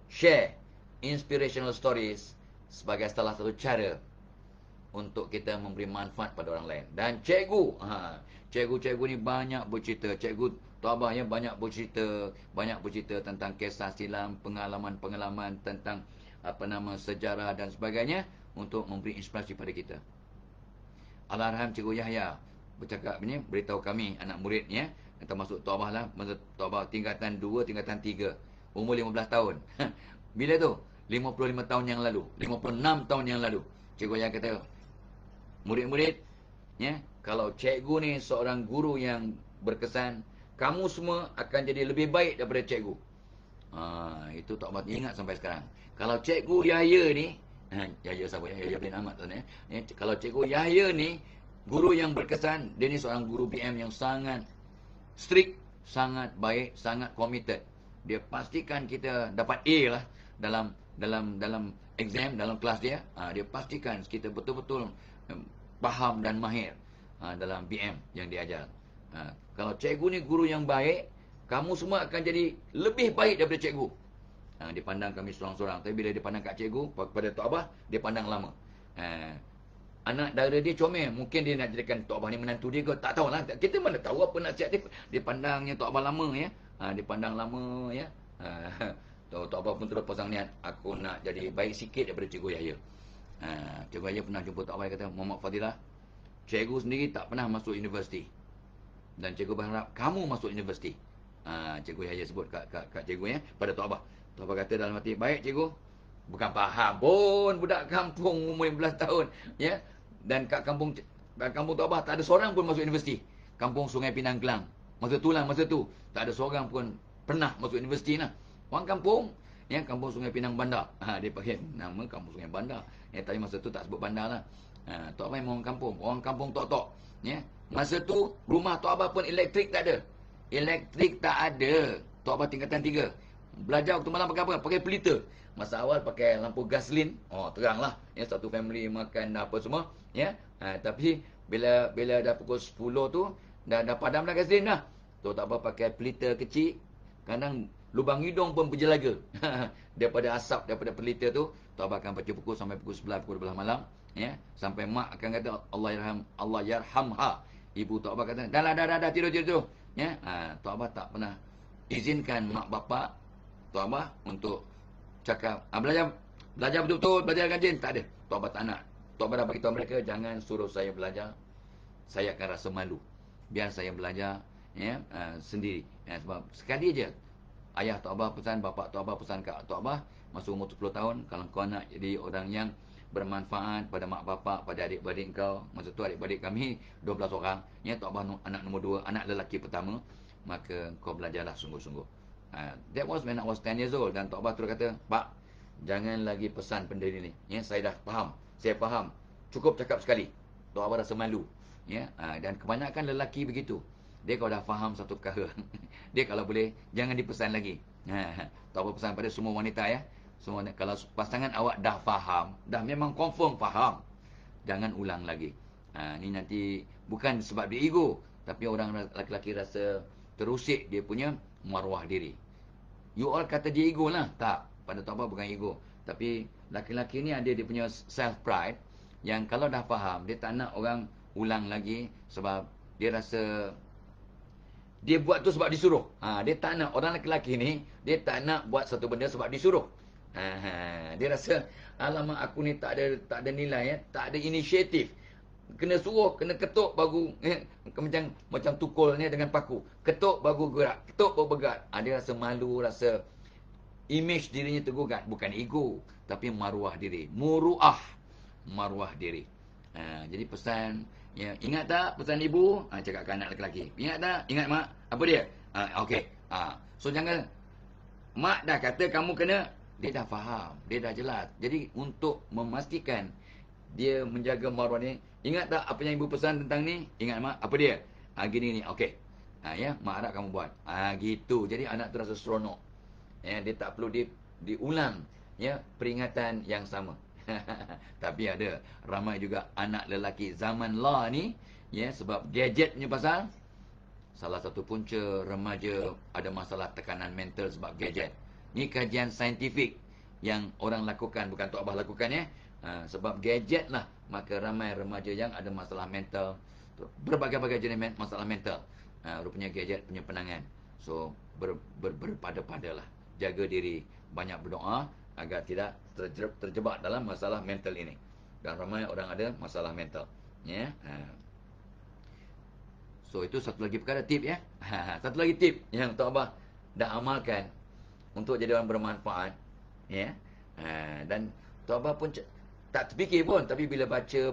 Speaker 1: Share inspirational stories sebagai salah satu cara untuk kita memberi manfaat pada orang lain. Dan cikgu ni banyak bercerita. Cikgu Tok Abah, ya, banyak bercerita tentang kisah silam, pengalaman-pengalaman tentang sejarah dan sebagainya untuk memberi inspirasi pada kita. Allahyarham Cikgu Yahya bercakap ni, beritahu kami anak muridnya, termasuk Tok Abah lah, Tok Abah tingkatan 2, tingkatan 3, umur 15 tahun. Bila tu? 55 tahun yang lalu, 56 tahun yang lalu. Cikgu Yahya kata, murid-murid, ya, kalau cikgu ni seorang guru yang berkesan, kamu semua akan jadi lebih baik daripada cikgu. Itu Tok Abah ingat sampai sekarang. Kalau cikgu Yahya ni, Yahya siapa? Yahya bin Ahmad, ya. Kalau cikgu Yahya ni guru yang berkesan, dia ni seorang guru PM yang sangat strict, sangat baik, sangat committed. Dia pastikan kita dapat A lah dalam exam, dalam kelas dia. Dia pastikan kita betul-betul faham dan mahir dalam BM yang dia ajar. Kalau cikgu ni guru yang baik, kamu semua akan jadi lebih baik daripada cikgu. Dia pandang kami seorang-seorang. Tapi bila dia pandang kat cikgu, pada Tok Abah, dia pandang lama. Anak dara dia comel. Mungkin dia nak jadikan Tok Abah ni menantu dia ke. Tak tahulah. Kita mana tahu apa nasihat dia. Dia pandangnya Tok Abah lama ya. Dia pandang lama ya. Tok Abah pun terus pasang niat. Aku nak jadi baik sikit daripada Cikgu Yahya. Cikgu Yahya pernah jumpa Tok Abah, dia kata, Muhammad Fadilah, cikgu sendiri tak pernah masuk universiti. Dan cikgu berharap kamu masuk universiti. Cikgu Yahya sebut kat cikgu ya, pada Tok Abah. Tok Abah kata dalam hati, baik cikgu. Bukan faham pun budak kampung umur 15 tahun ya. Dan kat kampung Tok Abah tak ada seorang pun masuk universiti. Kampung Sungai Pinang Kelang. Masa tu tak ada seorang pun pernah masuk universiti lah. Orang kampung ya, kampung Sungai Pinang Bandar. Dia pakai nama kampung Sungai Bandar. Ya, tapi masa tu tak sebut bandar lah. Tok Abah memang orang kampung tok-tok ya. Masa tu rumah Tok Abah pun elektrik tak ada. Elektrik tak ada. Tok Abah tingkatan 3. Belajar waktu malam pakai apa? Pakai pelita. Masa awal pakai lampu gasolin. Teranglah. Ya, satu family makan apa semua. Ya. Tapi bila dah pukul 10 tu, dah padam dah gasolin dah. Tok Abah pakai pelita kecil. Kadang lubang hidung pun berjelaga. Daripada asap, daripada pelita tu, Tok Abah akan baca buku sampai pukul 11, pukul 12 malam. Ya. Sampai mak akan kata, Allah yarhamha. Ibu Tok Abah kata, dah, tidur. Ya. Tok Abah tak pernah izinkan mak bapak Tok Abah untuk cakap, belajar betul-betul, belajar rajin. Tak ada. Tok Abah tak nak. Tok Abah dah beritahu mereka, jangan suruh saya belajar. Saya akan rasa malu. Biar saya belajar ya, sendiri. Sebab sekali je ayah Tok Abah pesan, bapak Tok Abah pesan kat Tok Abah, masa umur 10 tahun, kalau kau nak jadi orang yang bermanfaat pada mak bapak, pada adik-beradik kau. Masa tu adik-beradik kami 12 orang. Ya, Tok Abah anak nombor 2, anak lelaki pertama. Maka kau belajarlah sungguh-sungguh. That was when I was 10 years old. Dan Tok Abah terus kata, Pak, jangan lagi pesan pendiri ni. Ya, saya dah faham. Saya faham. Cukup cakap sekali. Tok Abah rasa malu. Ya, dan kebanyakan lelaki begitu. Dia kalau dah faham satu perkara, dia kalau boleh, jangan dipesan lagi. Tok Abah pesan pada semua wanita ya. Semua, kalau pasangan awak dah faham, dah memang confirm faham, jangan ulang lagi. Ni nanti bukan sebab dia ego, tapi orang lelaki rasa terusik dia punya maruah diri. You all kata dia ego lah. Tak. Pada Tok Abah bukan ego. Tapi laki-laki ni ada dia punya self pride, yang kalau dah faham, dia tak nak orang ulang lagi. Sebab dia rasa dia buat tu sebab disuruh. Dia tak nak. Orang lelaki ni, dia tak nak buat satu benda sebab disuruh. Dia rasa, alamak aku ni tak ada nilai ya, tak ada inisiatif. Kena suruh, kena ketuk baru macam tukul ni dengan paku. Ketuk baru gerak, ketuk baru bergerak. Dia rasa malu, rasa image dirinya tergugat. Bukan ego, tapi maruah diri. Muruah, maruah diri. Jadi pesan ya, ingat tak pesan ibu? Cakap ke anak lelaki. Ingat tak? Ingat mak? Apa dia? Okey. So jangan, mak dah kata kamu kena, dia dah faham, dia dah jelas. Jadi untuk memastikan dia menjaga maruah ni, ingat tak apa yang ibu pesan tentang ni? Ingat mak? Apa dia? Gini ni. Okey. Ya, mak harap kamu buat. Gitu. Jadi anak tu rasa seronok. Ya, dia tak perlu diulang ya peringatan yang sama. Tapi ada ramai juga anak lelaki zaman lah ni ya, sebab gadget punya pasal. Salah satu punca remaja ada masalah tekanan mental sebab gadget. Ni kajian saintifik yang orang lakukan, bukan Tok Abah lakukan ya. Sebab gadget lah, maka ramai remaja yang ada masalah mental, berbagai-bagai jenis masalah mental. Rupanya gadget punya penangan. So berpada-padalah, jaga diri, banyak berdoa agar tidak terjebak dalam masalah mental ini. Dan ramai orang ada masalah mental ya. So itu satu lagi perkara, tip ya. Satu lagi tip yang Tok Abah dah amalkan untuk jadi orang bermanfaat ya. Dan Tok Abah pun tak terfikir pun, tapi bila baca,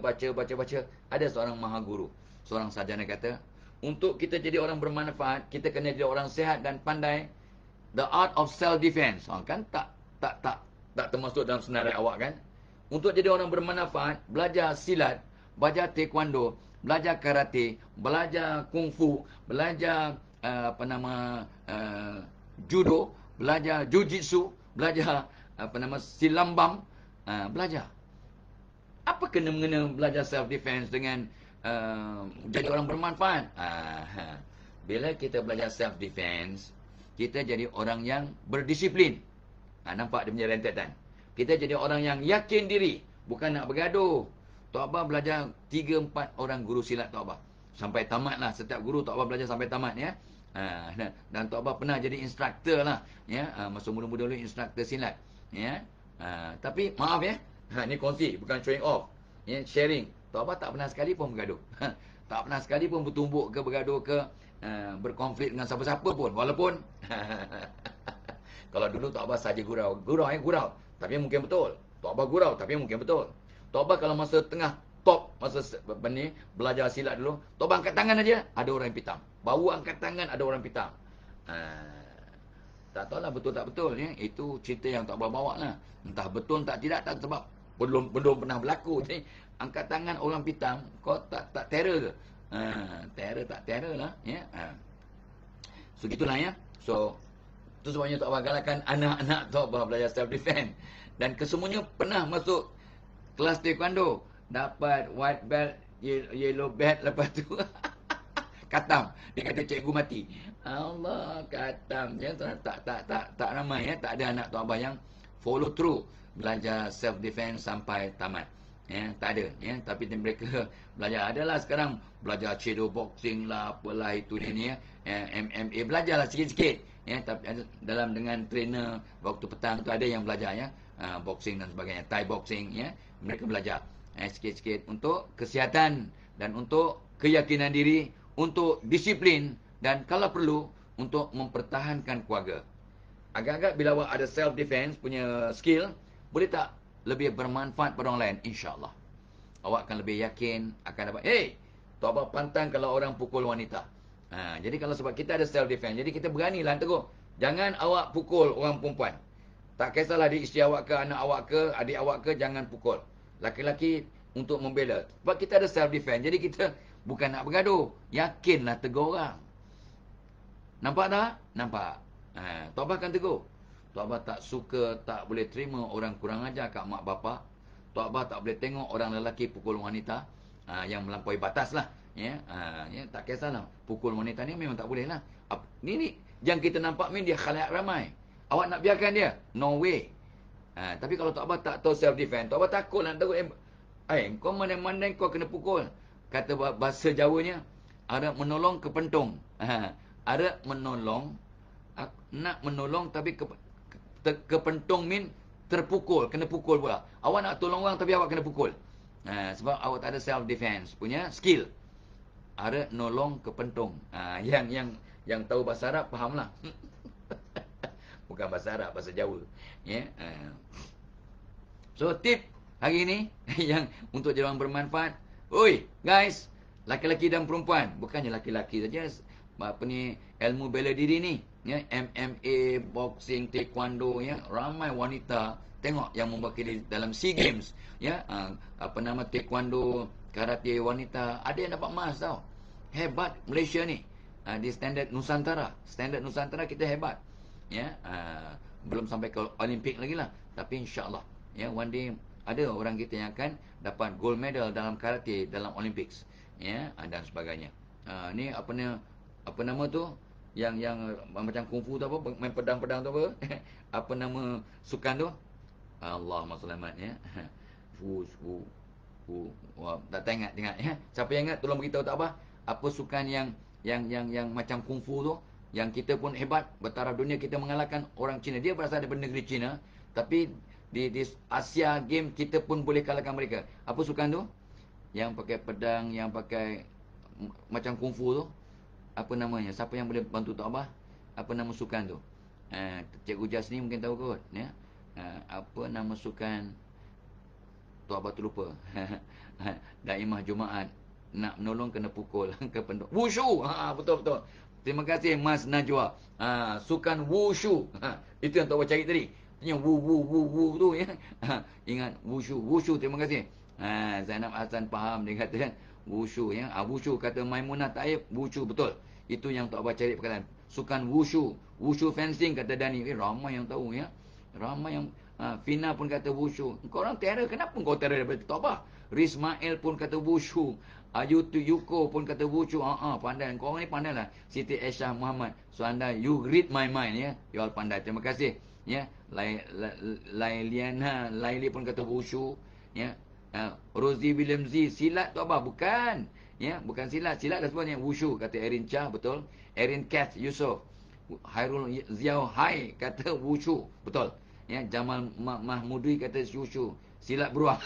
Speaker 1: ada seorang maha guru, seorang sarjana kata, untuk kita jadi orang bermanfaat, kita kena jadi orang sihat dan pandai the art of self defense. Kan tak termasuk dalam senarai awak kan. Untuk jadi orang bermanfaat, belajar silat, belajar taekwondo, belajar karate, belajar kungfu, belajar apa nama judo, belajar jujitsu, belajar apa nama silambam, belajar. Apa kena-mengena belajar self defense dengan jadi orang bermanfaat? Bila kita belajar self defense, kita jadi orang yang berdisiplin. Nampak dia punya rentetan. Kita jadi orang yang yakin diri, bukan nak bergaduh. Tok Abah belajar 3-4 orang guru silat Tok Abah. Sampai tamat lah. Setiap guru Tok Abah belajar sampai tamat ya. Dan Tok Abah pernah jadi instruktor lah. Ya. Masa muda-muda dulu instruktor silat. Ya. Tapi maaf ya. Ni kongsi, bukan showing off. Ya, sharing. Tok Abah tak pernah sekali pun bergaduh. Tak pernah sekali pun bertumbuk ke bergaduh ke berkonflik dengan siapa-siapa pun. Walaupun kalau dulu Tok Abah saja gurau. Gurau. Tapi mungkin betul. Tok Abah gurau tapi mungkin betul. Tok Abah kalau masa tengah top, masa ni, belajar silat dulu, Tok Abah angkat tangan aja, ada orang yang pitam. Baru angkat tangan, ada orang pitam. Tak tahulah betul tak betul. Ya. Itu cerita yang Tok Abah bawa lah. Entah betul tak tidak, tak sebab belum pernah berlaku. Jadi, angkat tangan orang pitam, kau tak terror ke? Terror tak terror lah. Ya. So, gitulah ya. So, itu sebabnya Tok Abah galakkan anak-anak Tok Abah belajar self-defense. Dan kesemuanya pernah masuk kelas taekwondo. Dapat white belt, yellow belt, lepas tu katam. Dia kata cikgu mati. Allah, katam. Ya, tak ramai ya. Tak ada anak Tok Abah yang follow through belajar self-defense sampai tamat. Ya, tak ada. Ya. Tapi mereka belajar. Adalah sekarang belajar shadow boxing lah, apalah itu ni ya. MMA, belajarlah sikit-sikit. Ya, tapi dalam dengan trainer waktu petang tu ada yang belajar ya. Boxing dan sebagainya, Thai boxing ya. Mereka belajar sikit-sikit untuk kesihatan dan untuk keyakinan diri, untuk disiplin dan kalau perlu untuk mempertahankan keluarga. Agak-agak bila awak ada self defense punya skill, boleh tak lebih bermanfaat pada orang lain, insya-Allah. Awak akan lebih yakin akan dapat. Tok Abah pantang kalau orang pukul wanita. Jadi kalau sebab kita ada self defense, jadi kita beranilah tegur. Jangan awak pukul orang perempuan. Tak kisahlah dia isteri awak ke, anak awak ke, adik awak ke, jangan pukul. Laki-laki untuk membela. Sebab kita ada self defense. Jadi kita bukan nak bergaduh. Yakinlah tegur orang. Nampak tak? Nampak. Tok Abah akan tegur. Tok Abah tak suka, tak boleh terima orang kurang ajar kat mak bapak. Tok Abah tak boleh tengok orang lelaki pukul wanita. Yang melampaui batas lah. Ya, tak kisahlah. Pukul wanita ni memang tak boleh lah. Ni yang kita nampak ni dia khalayak ramai. Awak nak biarkan dia? No way. Tapi kalau Tok Abah tak tahu self-defense, Tok Abah takut nak tegur. Kau mana-mana kau kena pukul. Kata bahasa Jawanya, ada menolong ke pentung. Ada menolong, nak menolong tapi ke pentung min terpukul, kena pukul pula. Awak nak tolong orang tapi awak kena pukul. Sebab awak tak ada self-defense punya skill. Ada nolong ke pentung. Yang tahu bahasa Arab fahamlah. Bukan bahasa Arab, bahasa Jawa. Ya. So tip hari ini yang untuk jadi orang bermanfaat. Oi, guys, laki-laki dan perempuan, bukannya laki-laki saja. Apa ni ilmu bela diri ni, ya, MMA, boxing, taekwondo ya, ramai wanita tengok yang mewakili dalam SEA Games, ya. Apa nama taekwondo, karate wanita, ada yang dapat emas tau. Hebat Malaysia ni. Di standard Nusantara. Standard Nusantara kita hebat. Ya, belum sampai ke Olimpik lagi lah. Tapi insya-Allah, ya, one day ada orang kita yang akan dapat gold medal dalam karate dalam Olympics, ya, dan sebagainya. Ni apa nama tu yang macam kungfu tu apa, main pedang-pedang tu apa? Apa nama sukan tu? Allahumma selamat ya. Tak ingat ya. Siapa yang ingat tolong beritahu tak apa? Apa sukan yang macam kungfu tu? Yang kita pun hebat, bertaraf dunia kita mengalahkan orang Cina. Dia berasal daripada negeri Cina, tapi di Asia Game kita pun boleh kalahkan mereka. Apa sukan tu? Yang pakai pedang, yang pakai macam kungfu tu. Apa namanya? Siapa yang boleh bantu Tok Abah? Apa nama sukan tu? Cikgu Jasni mungkin tahu kot, ya. Apa nama sukan? Tok Abah tu lupa. Daimah Jumaat nak menolong kena pukul ke pendok. Wushu. Betul. Terima kasih Mas Najwa. Sukan wushu. Itu yang Tok Abah cari tadi. Yang wu tu ya. Ingat wushu. Terima kasih. Zainab Hassan faham dia kata Wushu ya. Wushu kata Maimunah Taib, wushu betul. Itu yang Tok Abah cari perkataan. Sukan wushu. Wushu fencing kata Dani. Ramai yang tahu ya. Ramai yang Fina pun kata wushu. Kau orang terror, kenapa kau terror daripada Tok Abah? Rismail pun kata wushu. Yuko pun kata wushu. Pandai. Kau orang ni pandai lah. Siti Aisyah Muhammad. So anda, you read my mind ya. You all pandai. Terima kasih. Ya. Laili pun kata wushu. Ya. Rosie William Z, silat tu apa? Bukan. Ya, bukan silat. Silat dah sebutnya wushu kata Erin Chah, betul. Erin Kath Yusof. Hairul Ziau Hai kata wushu, betul. Ya, Jamal Mahmudi kata wushu. Silat beruang.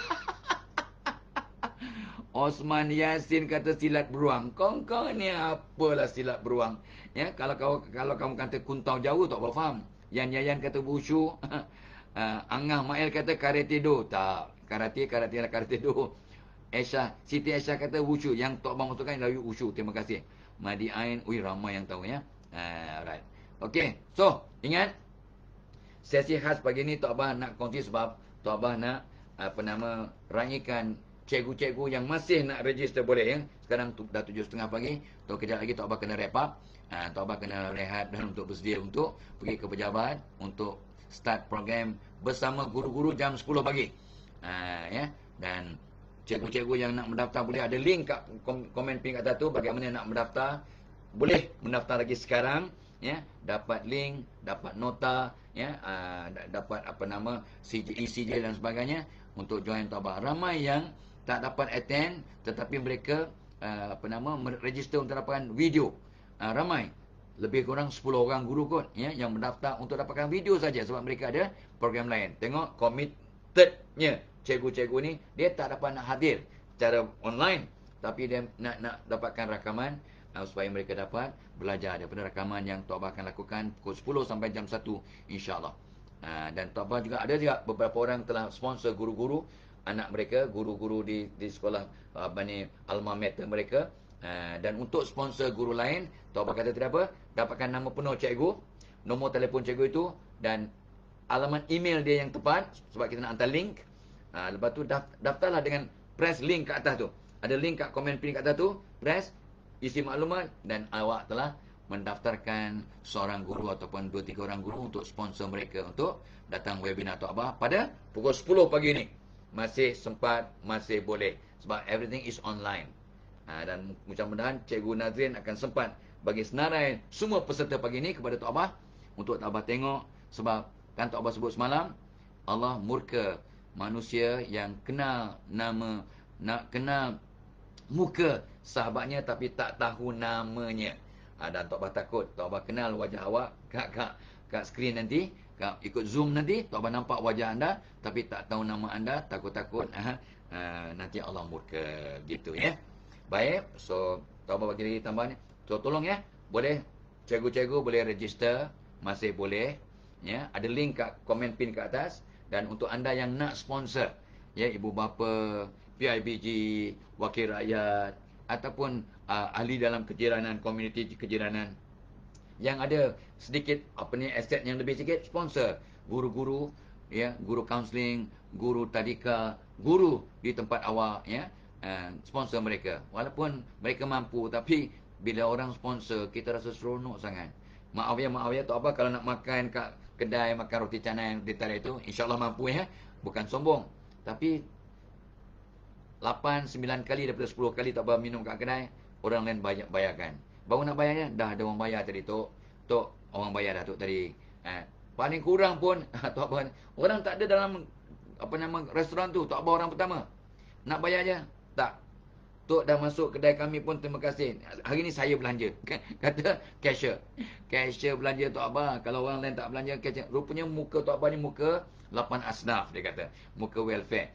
Speaker 1: Osman Yasin kata silat beruang. Kau ni apalah silat beruang? Ya, kalau kamu kata kuntau jauh tak apa faham. Yan kata wushu. Angah Mael kata karate do. Tak. Karate lah karate do. Siti Aisyah kata wushu. Yang Tok Abang masukkan ialah wushu. Terima kasih. Madi Ain. Ui, ramai yang tahu ya. Alright. Okay. So, ingat. Sesi khas pagi ni Tok Abang nak kongsi sebab Tok Abang nak raikan cikgu-cikgu yang masih nak register boleh ya. Sekarang dah 7.30 pagi. Kejap lagi Tok Abang kena wrap up. Tok Abang kena rehat dan untuk bersedia untuk pergi ke pejabat untuk start program bersama guru-guru jam 10 pagi. Ya, dan cikgu-cikgu yang nak mendaftar boleh ada link kat komen pin kat atas tu bagaimana nak mendaftar. Boleh mendaftar lagi sekarang ya, dapat link, dapat nota ya, dapat ECJ dan sebagainya untuk join Tok Abang. Ramai yang tak dapat attend tetapi mereka register untuk dapatkan video. Ramai lebih kurang 10 orang guru kot ya yang mendaftar untuk dapatkan video saja sebab mereka ada program lain. Tengok committednya cikgu-cikgu ni, dia tak dapat nak hadir secara online tapi dia nak dapatkan rakaman supaya mereka dapat belajar daripada rakaman yang Tok Abah akan lakukan pukul 10 sampai jam 1 insya-Allah. Dan Tok Abah juga ada juga beberapa orang telah sponsor guru-guru anak mereka, guru-guru di sekolah alma mater mereka. Dan untuk sponsor guru lain, Tok Abah kata tidak apa, dapatkan nama penuh cikgu, nombor telefon cikgu itu dan alamat email dia yang tepat sebab kita nak hantar link. Lepas tu daftarlah dengan press link kat atas tu. Ada link kat komen pin kat atas tu, press, isi maklumat dan awak telah mendaftarkan seorang guru ataupun 2-3 orang guru untuk sponsor mereka untuk datang webinar Tok Abah pada pukul 10 pagi ni. Masih sempat, masih boleh sebab everything is online. Dan mudah-mudahan Cikgu Nazrin akan sempat bagi senarai semua peserta pagi ni kepada Tok Abah untuk Tok Abah tengok sebab kan Tok Abah sebut semalam Allah murka manusia yang kenal nama, nak kenal muka sahabatnya tapi tak tahu namanya. Dan Tok Abah takut Tok Abah kenal wajah awak kat skrin nanti, ikut zoom nanti Tok Abah nampak wajah anda tapi tak tahu nama anda, takut-takut nanti Allah murka gitu ya. Baik, so Tok Abah bagi lagi tambahan. So tolong ya, boleh cikgu-cikgu boleh register, masih boleh ya. Ada link kat komen pin kat atas. Dan untuk anda yang nak sponsor ya, ibu bapa, PIBG, wakil rakyat ataupun ahli dalam kejiranan, komuniti kejiranan yang ada sedikit aset yang lebih sikit, sponsor guru-guru ya, guru kaunseling, guru tadika, guru di tempat awak ya. Sponsor mereka walaupun mereka mampu tapi bila orang sponsor kita rasa seronok sangat. Maaf ya Tok Abah kalau nak makan kat kedai makan roti canai di tarik itu insya-Allah mampu ya, bukan sombong tapi 8-9 kali daripada 10 kali Tok Abah minum kat kedai orang lain bayarkan. Baru nak bayarnya dah ada orang bayar tadi Tok orang bayar dah Tok tadi. Paling kurang pun Tok Abah orang tak ada dalam restoran tu, Tok Abah orang pertama. Nak bayar je tak. Tok dah masuk kedai kami pun terima kasih. Hari ni saya belanja. Kata cashier belanja Tok Abah. Kalau orang lain tak belanja cashier. Rupanya muka Tok Abah ni muka 8 asnaf dia kata. Muka welfare.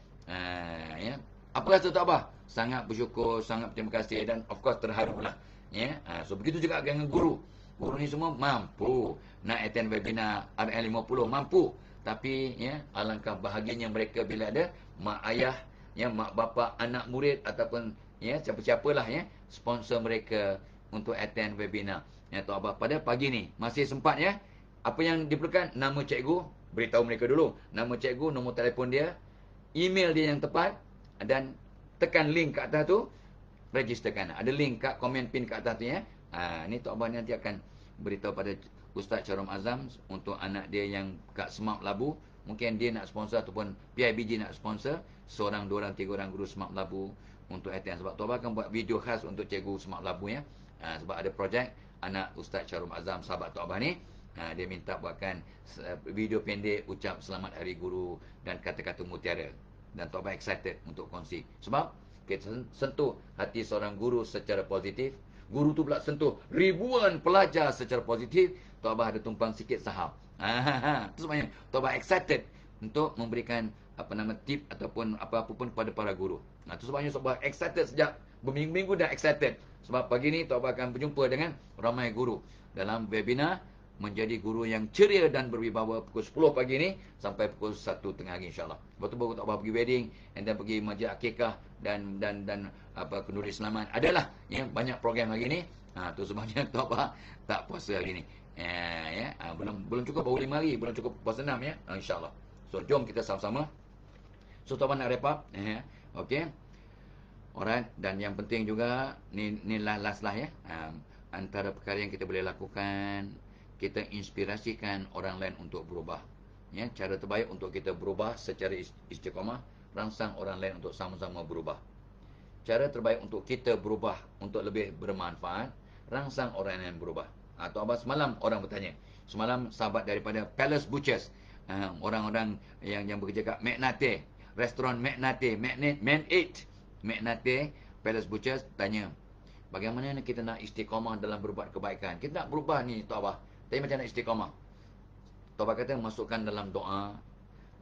Speaker 1: Ya. Apa rasa Tok Abah? Sangat bersyukur, sangat terima kasih dan of course terharu lah. Ya. So begitu juga dengan guru. Guru ni semua mampu nak attend webinar RL50 mampu. Tapi ya, alangkah bahagianya mereka bila ada mak ayah, ya, mak bapa, anak murid ataupun ya siapa-siapalah ya sponsor mereka untuk attend webinar. Ya Tok Abah pada pagi ni masih sempat ya. Apa yang diperlukan? Nama cikgu, beritahu mereka dulu. Nama cikgu, nombor telefon dia, email dia yang tepat dan tekan link kat atas tu. registerkan. Ada link kat komen pin kat atas tu ya. Ni Tok Abah nanti akan beritahu pada Ustaz Sharom Azam untuk anak dia yang kat Smart Labu. Mungkin dia nak sponsor ataupun PIBG nak sponsor seorang, dua orang, tiga orang guru Smart Labu untuk ATM. Sebab Tok Abah akan buat video khas untuk cikgu Smart Labu ya. Sebab ada projek anak Ustaz Sharom Azam, sahabat Tok Abah ni. Dia minta buatkan video pendek ucap selamat hari guru dan kata-kata mutiara. Dan Tok Abah excited untuk kongsi. Sebab kita sentuh hati seorang guru secara positif. Guru tu pula sentuh ribuan pelajar secara positif. Tok Abah ada tumpang sikit saham. Itu sebabnya Tok Abah excited untuk memberikan tip ataupun apa-apa pun kepada para guru. Itu sebabnya Tok Abah excited sejak berminggu-minggu dah excited. Sebab pagi ni Tok Abah akan berjumpa dengan ramai guru dalam webinar menjadi guru yang ceria dan berwibawa pukul 10 pagi ni sampai pukul 1 tengah hari insya-Allah. Lepas tu baru Tok Abah pergi wedding and then pergi majlis akikah dan kenduri selamat. Adalah ya banyak program hari ni. Tu sebabnya Tok Abah tak puasa hari ni. Belum cukup baru 5 hari, belum cukup puasa 6 ya. Insya-Allah. So jom kita sama-sama. So Tok Abah nak wrap up okey. Alright, dan yang penting juga ni last lah ya. Antara perkara yang kita boleh lakukan, kita inspirasikan orang lain untuk berubah. Ya, cara terbaik untuk kita berubah secara istiqamah, rangsang orang lain untuk sama-sama berubah. Cara terbaik untuk kita berubah untuk lebih bermanfaat, rangsang orang lain berubah. Tok Abah semalam orang bertanya. Semalam sahabat daripada Palace Butchers, orang-orang yang bekerja kat Magnate, restoran Magnate, Magnate Palace Butchers tanya, bagaimana kita nak istiqamah dalam berbuat kebaikan? Kita nak berubah ni Tok Abah. Tapi macam nak istiqamah? Tok Abah kata masukkan dalam doa.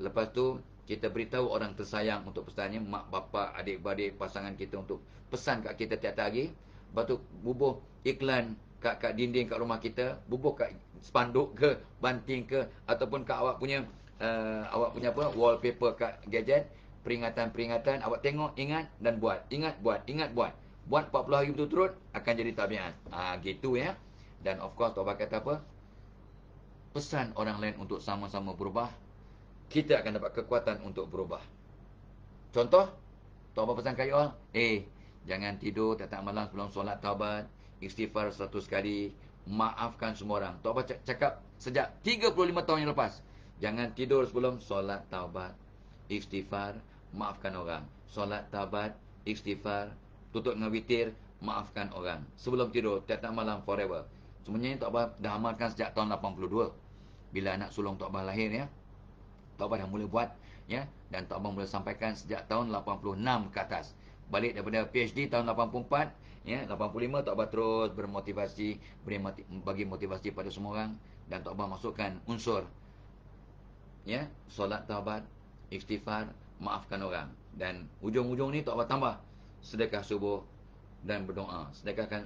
Speaker 1: Lepas tu kita beritahu orang tersayang untuk pesannya, mak bapa, adik-beradik, pasangan kita untuk pesan kat kita tiap-tiap hari. Lepas tu bubuh iklan kat dinding kat rumah kita, bubuh kat spanduk ke, banting ke, ataupun kat awak punya wallpaper kat gadget, peringatan-peringatan, awak tengok, ingat dan buat. Ingat buat. Buat 40 hari berturut-turut akan jadi tabiat. Gitu ya. Dan of course Tok Abah kata apa? Pesan orang lain untuk sama-sama berubah, kita akan dapat kekuatan untuk berubah. Contoh, Tok Abah pesan kat you all, jangan tidur tiap malam sebelum solat taubat, istighfar 100 kali, maafkan semua orang. Tok Abah cakap sejak 35 tahun yang lepas, jangan tidur sebelum solat taubat, istighfar, maafkan orang. Solat taubat, istighfar, tutup dengan witir, maafkan orang. Sebelum tidur tiap malam forever. Sebenarnya Tok Abah dah amalkan sejak tahun 82. Bila anak sulung Tok Abah lahir ya. Tok Abah dah mula buat ya, dan Tok Abah mula sampaikan sejak tahun 86 ke atas. Balik daripada PhD tahun 84 ya, 85 Tok Abah terus bermotivasi, bagi motivasi pada semua orang, dan Tok Abah masukkan unsur ya, solat taubat, istighfar, maafkan orang, dan ujung-ujung ni Tok Abah tambah sedekah subuh dan berdoa.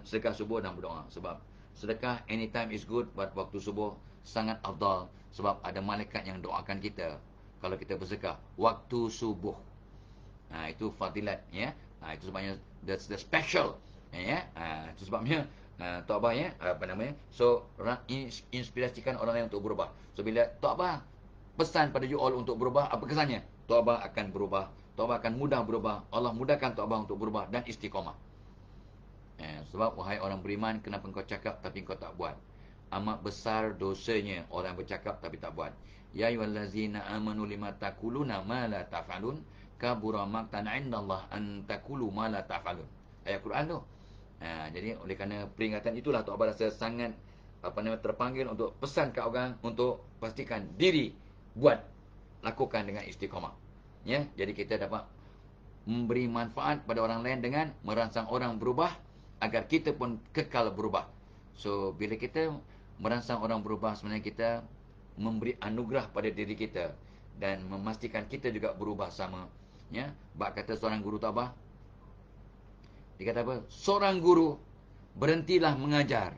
Speaker 1: Sedekah subuh dan berdoa. Sebab sedekah anytime is good, buat waktu subuh sangat afdal, sebab ada malaikat yang doakan kita kalau kita bersedekah waktu subuh. Itu fadilat ya. Itu sebabnya the special ya. Itu sebabnya Tok Abah ya, so inspirasikan orang lain untuk berubah. So bila Tok Abah pesan pada you all untuk berubah, apa kesannya? Tok Abah akan berubah. Tok Abah akan mudah berubah. Allah mudahkan Tok Abah untuk berubah dan istiqamah. Sebab wahai orang beriman, kenapa engkau cakap tapi engkau tak buat? Amat besar dosanya orang bercakap tapi tak buat. Ya ayyuhallazina amanu lima taquluna ma la taf'alun, kabura maqtan 'indallah an taqulu ma la taf'alun. Ayat Quran tu. Jadi oleh kerana peringatan itulah Tok Abah rasa sangat terpanggil untuk pesan kat orang untuk pastikan diri buat, lakukan dengan istiqamah. Ya, jadi kita dapat memberi manfaat pada orang lain dengan merangsang orang berubah agar kita pun kekal berubah. So bila kita merangsang orang berubah, sebenarnya kita memberi anugerah pada diri kita dan memastikan kita juga berubah sama. Ya, bab kata seorang guru Tok Abah, dia kata apa? Seorang guru berhentilah mengajar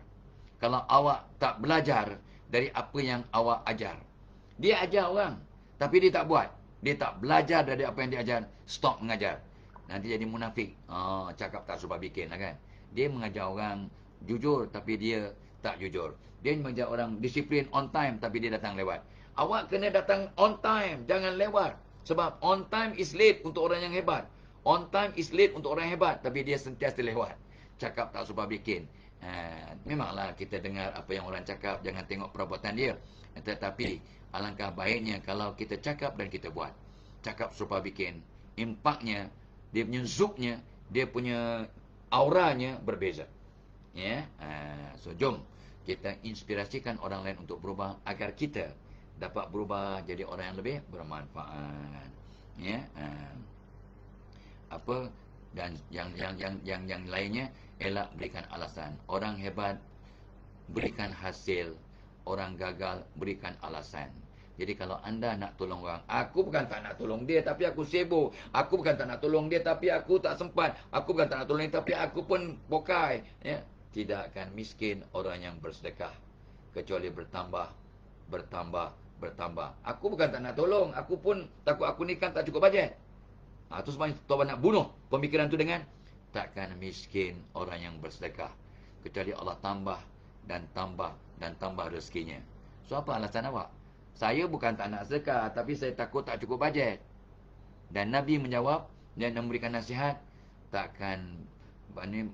Speaker 1: kalau awak tak belajar dari apa yang awak ajar. Dia ajar orang tapi dia tak buat. Dia tak belajar dari apa yang dia ajar, stop mengajar. Nanti jadi munafik. Cakap tak sebab bikin lah kan. Dia mengajar orang jujur tapi dia tak jujur. Dia mengajar orang disiplin on time tapi dia datang lewat. Awak kena datang on time, jangan lewat. Sebab on time is late untuk orang yang hebat. On time is late untuk orang hebat, tapi dia sentiasa lewat. Cakap tak suka bikin. Memanglah kita dengar apa yang orang cakap, jangan tengok perbuatan dia. Tetapi alangkah baiknya kalau kita cakap dan kita buat. Cakap serupa bikin. Impaknya, dia punya zooknya, dia punya auranya berbeza. Ya, so jom kita inspirasikan orang lain untuk berubah agar kita dapat berubah jadi orang yang lebih bermanfaat. Ya, apa dan yang lainnya elak berikan alasan. Orang hebat berikan hasil, orang gagal berikan alasan. Jadi kalau anda nak tolong orang, aku bukan tak nak tolong dia tapi aku sibuk. Aku bukan tak nak tolong dia tapi aku tak sempat. Aku bukan tak nak tolong dia tapi aku pun pokai. Ya, tidak akan miskin orang yang bersedekah kecuali bertambah, bertambah. Aku bukan tak nak tolong, aku pun takut aku ni kan tak cukup bajet. Itu sebabnya Tuhan nak bunuh pemikiran tu dengan takkan miskin orang yang bersedekah kecuali Allah tambah dan tambah dan tambah rezekinya. So apa alasan awak? Saya bukan tak nak sedekah tapi saya takut tak cukup bajet. Dan Nabi menjawab dan memberikan nasihat, takkan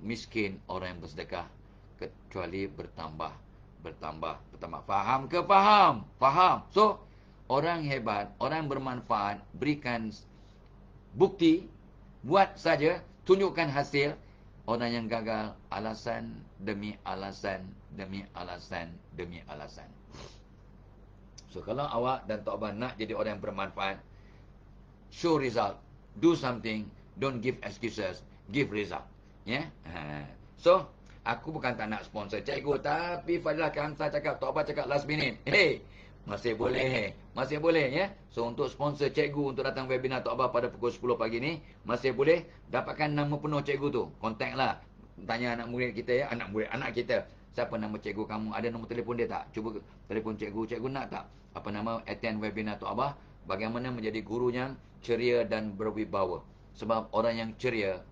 Speaker 1: miskin orang yang bersedekah kecuali bertambah. Faham ke? Faham. So orang hebat, orang bermanfaat, berikan bukti, buat saja, tunjukkan hasil. Orang yang gagal, alasan demi alasan. So kalau awak dan Tok Abah nak jadi orang yang bermanfaat, show result, do something, don't give excuses, give result. Ya. So aku bukan tak nak sponsor cikgu, tapi Fadilah Kamsah cakap, Tok Abah cakap last minute. Masih boleh ya. So untuk sponsor cikgu untuk datang webinar Tok Abah pada pukul 10 pagi ni, masih boleh dapatkan nama penuh cikgu tu. Kontak lah. Tanya anak murid kita ya, anak kita. Siapa nama cikgu kamu? Ada nombor telefon dia tak? Cuba telefon cikgu. Cikgu nak tak? Apa nama attend webinar Tok Abah? Bagaimana menjadi guru yang ceria dan berwibawa. Sebab orang yang ceria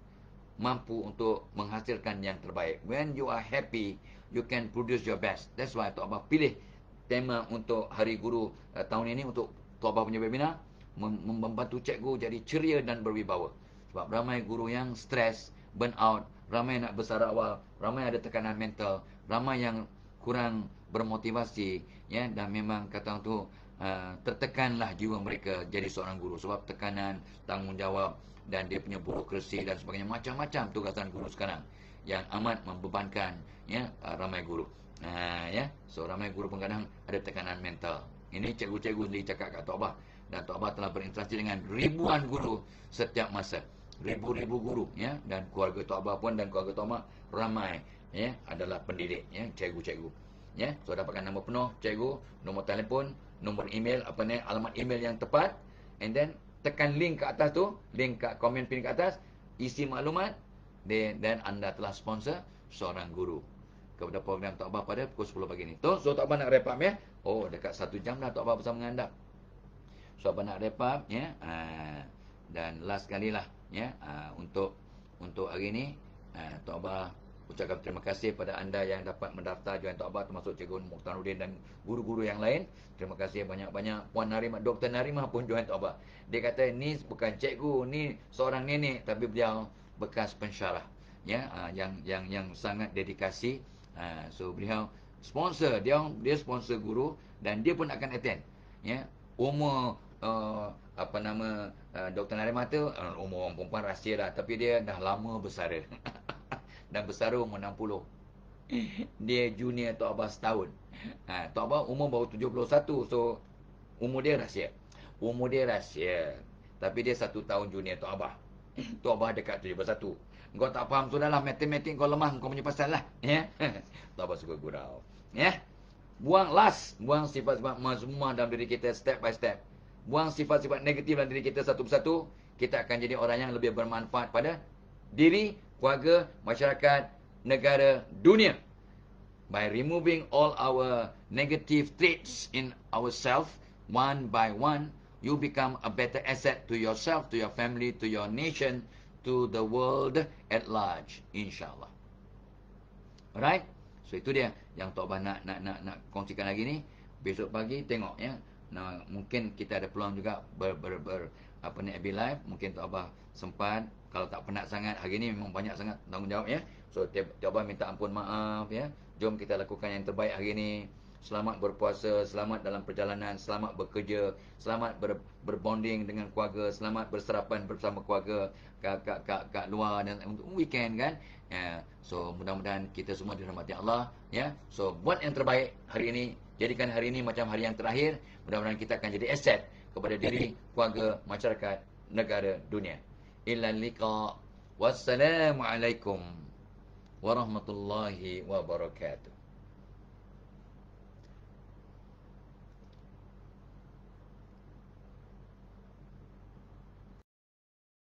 Speaker 1: mampu untuk menghasilkan yang terbaik. When you are happy, you can produce your best. That's why Tok Abah pilih tema untuk Hari Guru tahun ini untuk Tok Abah punya webinar, membantu cikgu jadi ceria dan berwibawa. Sebab ramai guru yang stres, burn out, ramai nak bersara awal, ramai ada tekanan mental, ramai yang kurang bermotivasi, ya, dan memang kata tu tertekanlah jiwa mereka jadi seorang guru sebab tekanan, tanggungjawab dan dia punya burokrasi dan sebagainya, macam-macam tugasan guru sekarang yang amat membebankan, ya, ramai guru. Ya, so ramai guru pun kadang ada tekanan mental. Ini cikgu-cikgu sendiri cakap kat Tok Abah, dan Tok Abah telah berinteraksi dengan ribuan guru setiap masa. Ribu-ribu guru, ya, dan keluarga Tok Abah pun dan keluarga Tok Abah ramai, ya, adalah pendidik, ya, cikgu-cikgu. Ya, so dapatkan nama penuh cikgu, nombor telefon, nombor email, alamat email yang tepat, and then tekan link ke atas tu, link kat komen pin ke atas, isi maklumat, dan anda telah sponsor seorang guru kepada program Tok Abah pada pukul 10 pagi ni. So Tok Abah nak wrap up ya. Oh, dekat 1 jam dah Tok Abah bersama dengan anda. So Tok Abah nak wrap up ya. Dan last kali lah ya, untuk hari ni Tok Abah ucapkan terima kasih pada anda yang dapat mendaftar join Tok Abah, termasuk Cikgu Mukhtaruddin dan guru-guru yang lain. Terima kasih banyak-banyak. Puan Narimah, Dr. Narimah pun join Tok Abah. Dia kata ni bukan cikgu, ni seorang nenek, tapi beliau bekas pensyarah ya, yang sangat dedikasi. So beliau sponsor, dia sponsor guru dan dia pun akan attend ya. Umur Dr. Narimah tu umur orang perempuan rahsia dah, tapi dia dah lama bersara. Dan bersara umur 60. Dia junior Tok Abah setahun. Tok Abah umur baru 71. So umur dia rahsia. Tapi dia 1 tahun junior Tok Abah. Tok Abah dekat 71. Kau tak faham, sudahlah, matematik kau lemah, kau punya pasal lah, ya. Tok Abah suka gurau, ya. Buang sifat-sifat mazmumah dalam diri kita step by step. Buang sifat-sifat negatif dalam diri kita satu persatu. Kita akan jadi orang yang lebih bermanfaat pada diri, keluarga, masyarakat, negara, dunia. By removing all our negative traits in ourselves, one by one, you become a better asset to yourself, to your family, to your nation, to the world at large, insyaAllah. Alright? So itu dia yang Tok Abah nak kongsikan lagi ni. Besok pagi tengok ya. Nah, mungkin kita ada peluang juga FB Live. Mungkin Tok Abah sempat Kalau tak penat sangat, hari ni memang banyak sangat tanggungjawab ya. So cuba minta ampun, maaf ya. Jom kita lakukan yang terbaik hari ni. Selamat berpuasa, selamat dalam perjalanan, selamat bekerja, selamat berbonding dengan keluarga, selamat bersarapan bersama keluarga kat luar dan untuk weekend kan. Ya, so mudah-mudahan kita semua dirahmati Allah ya. So buat yang terbaik hari ini, jadikan hari ini macam hari yang terakhir. Mudah-mudahan kita akan jadi aset kepada diri, keluarga, masyarakat, negara, dunia. Illa liqa. Wassalamualaikum warahmatullahi wabarakatuh.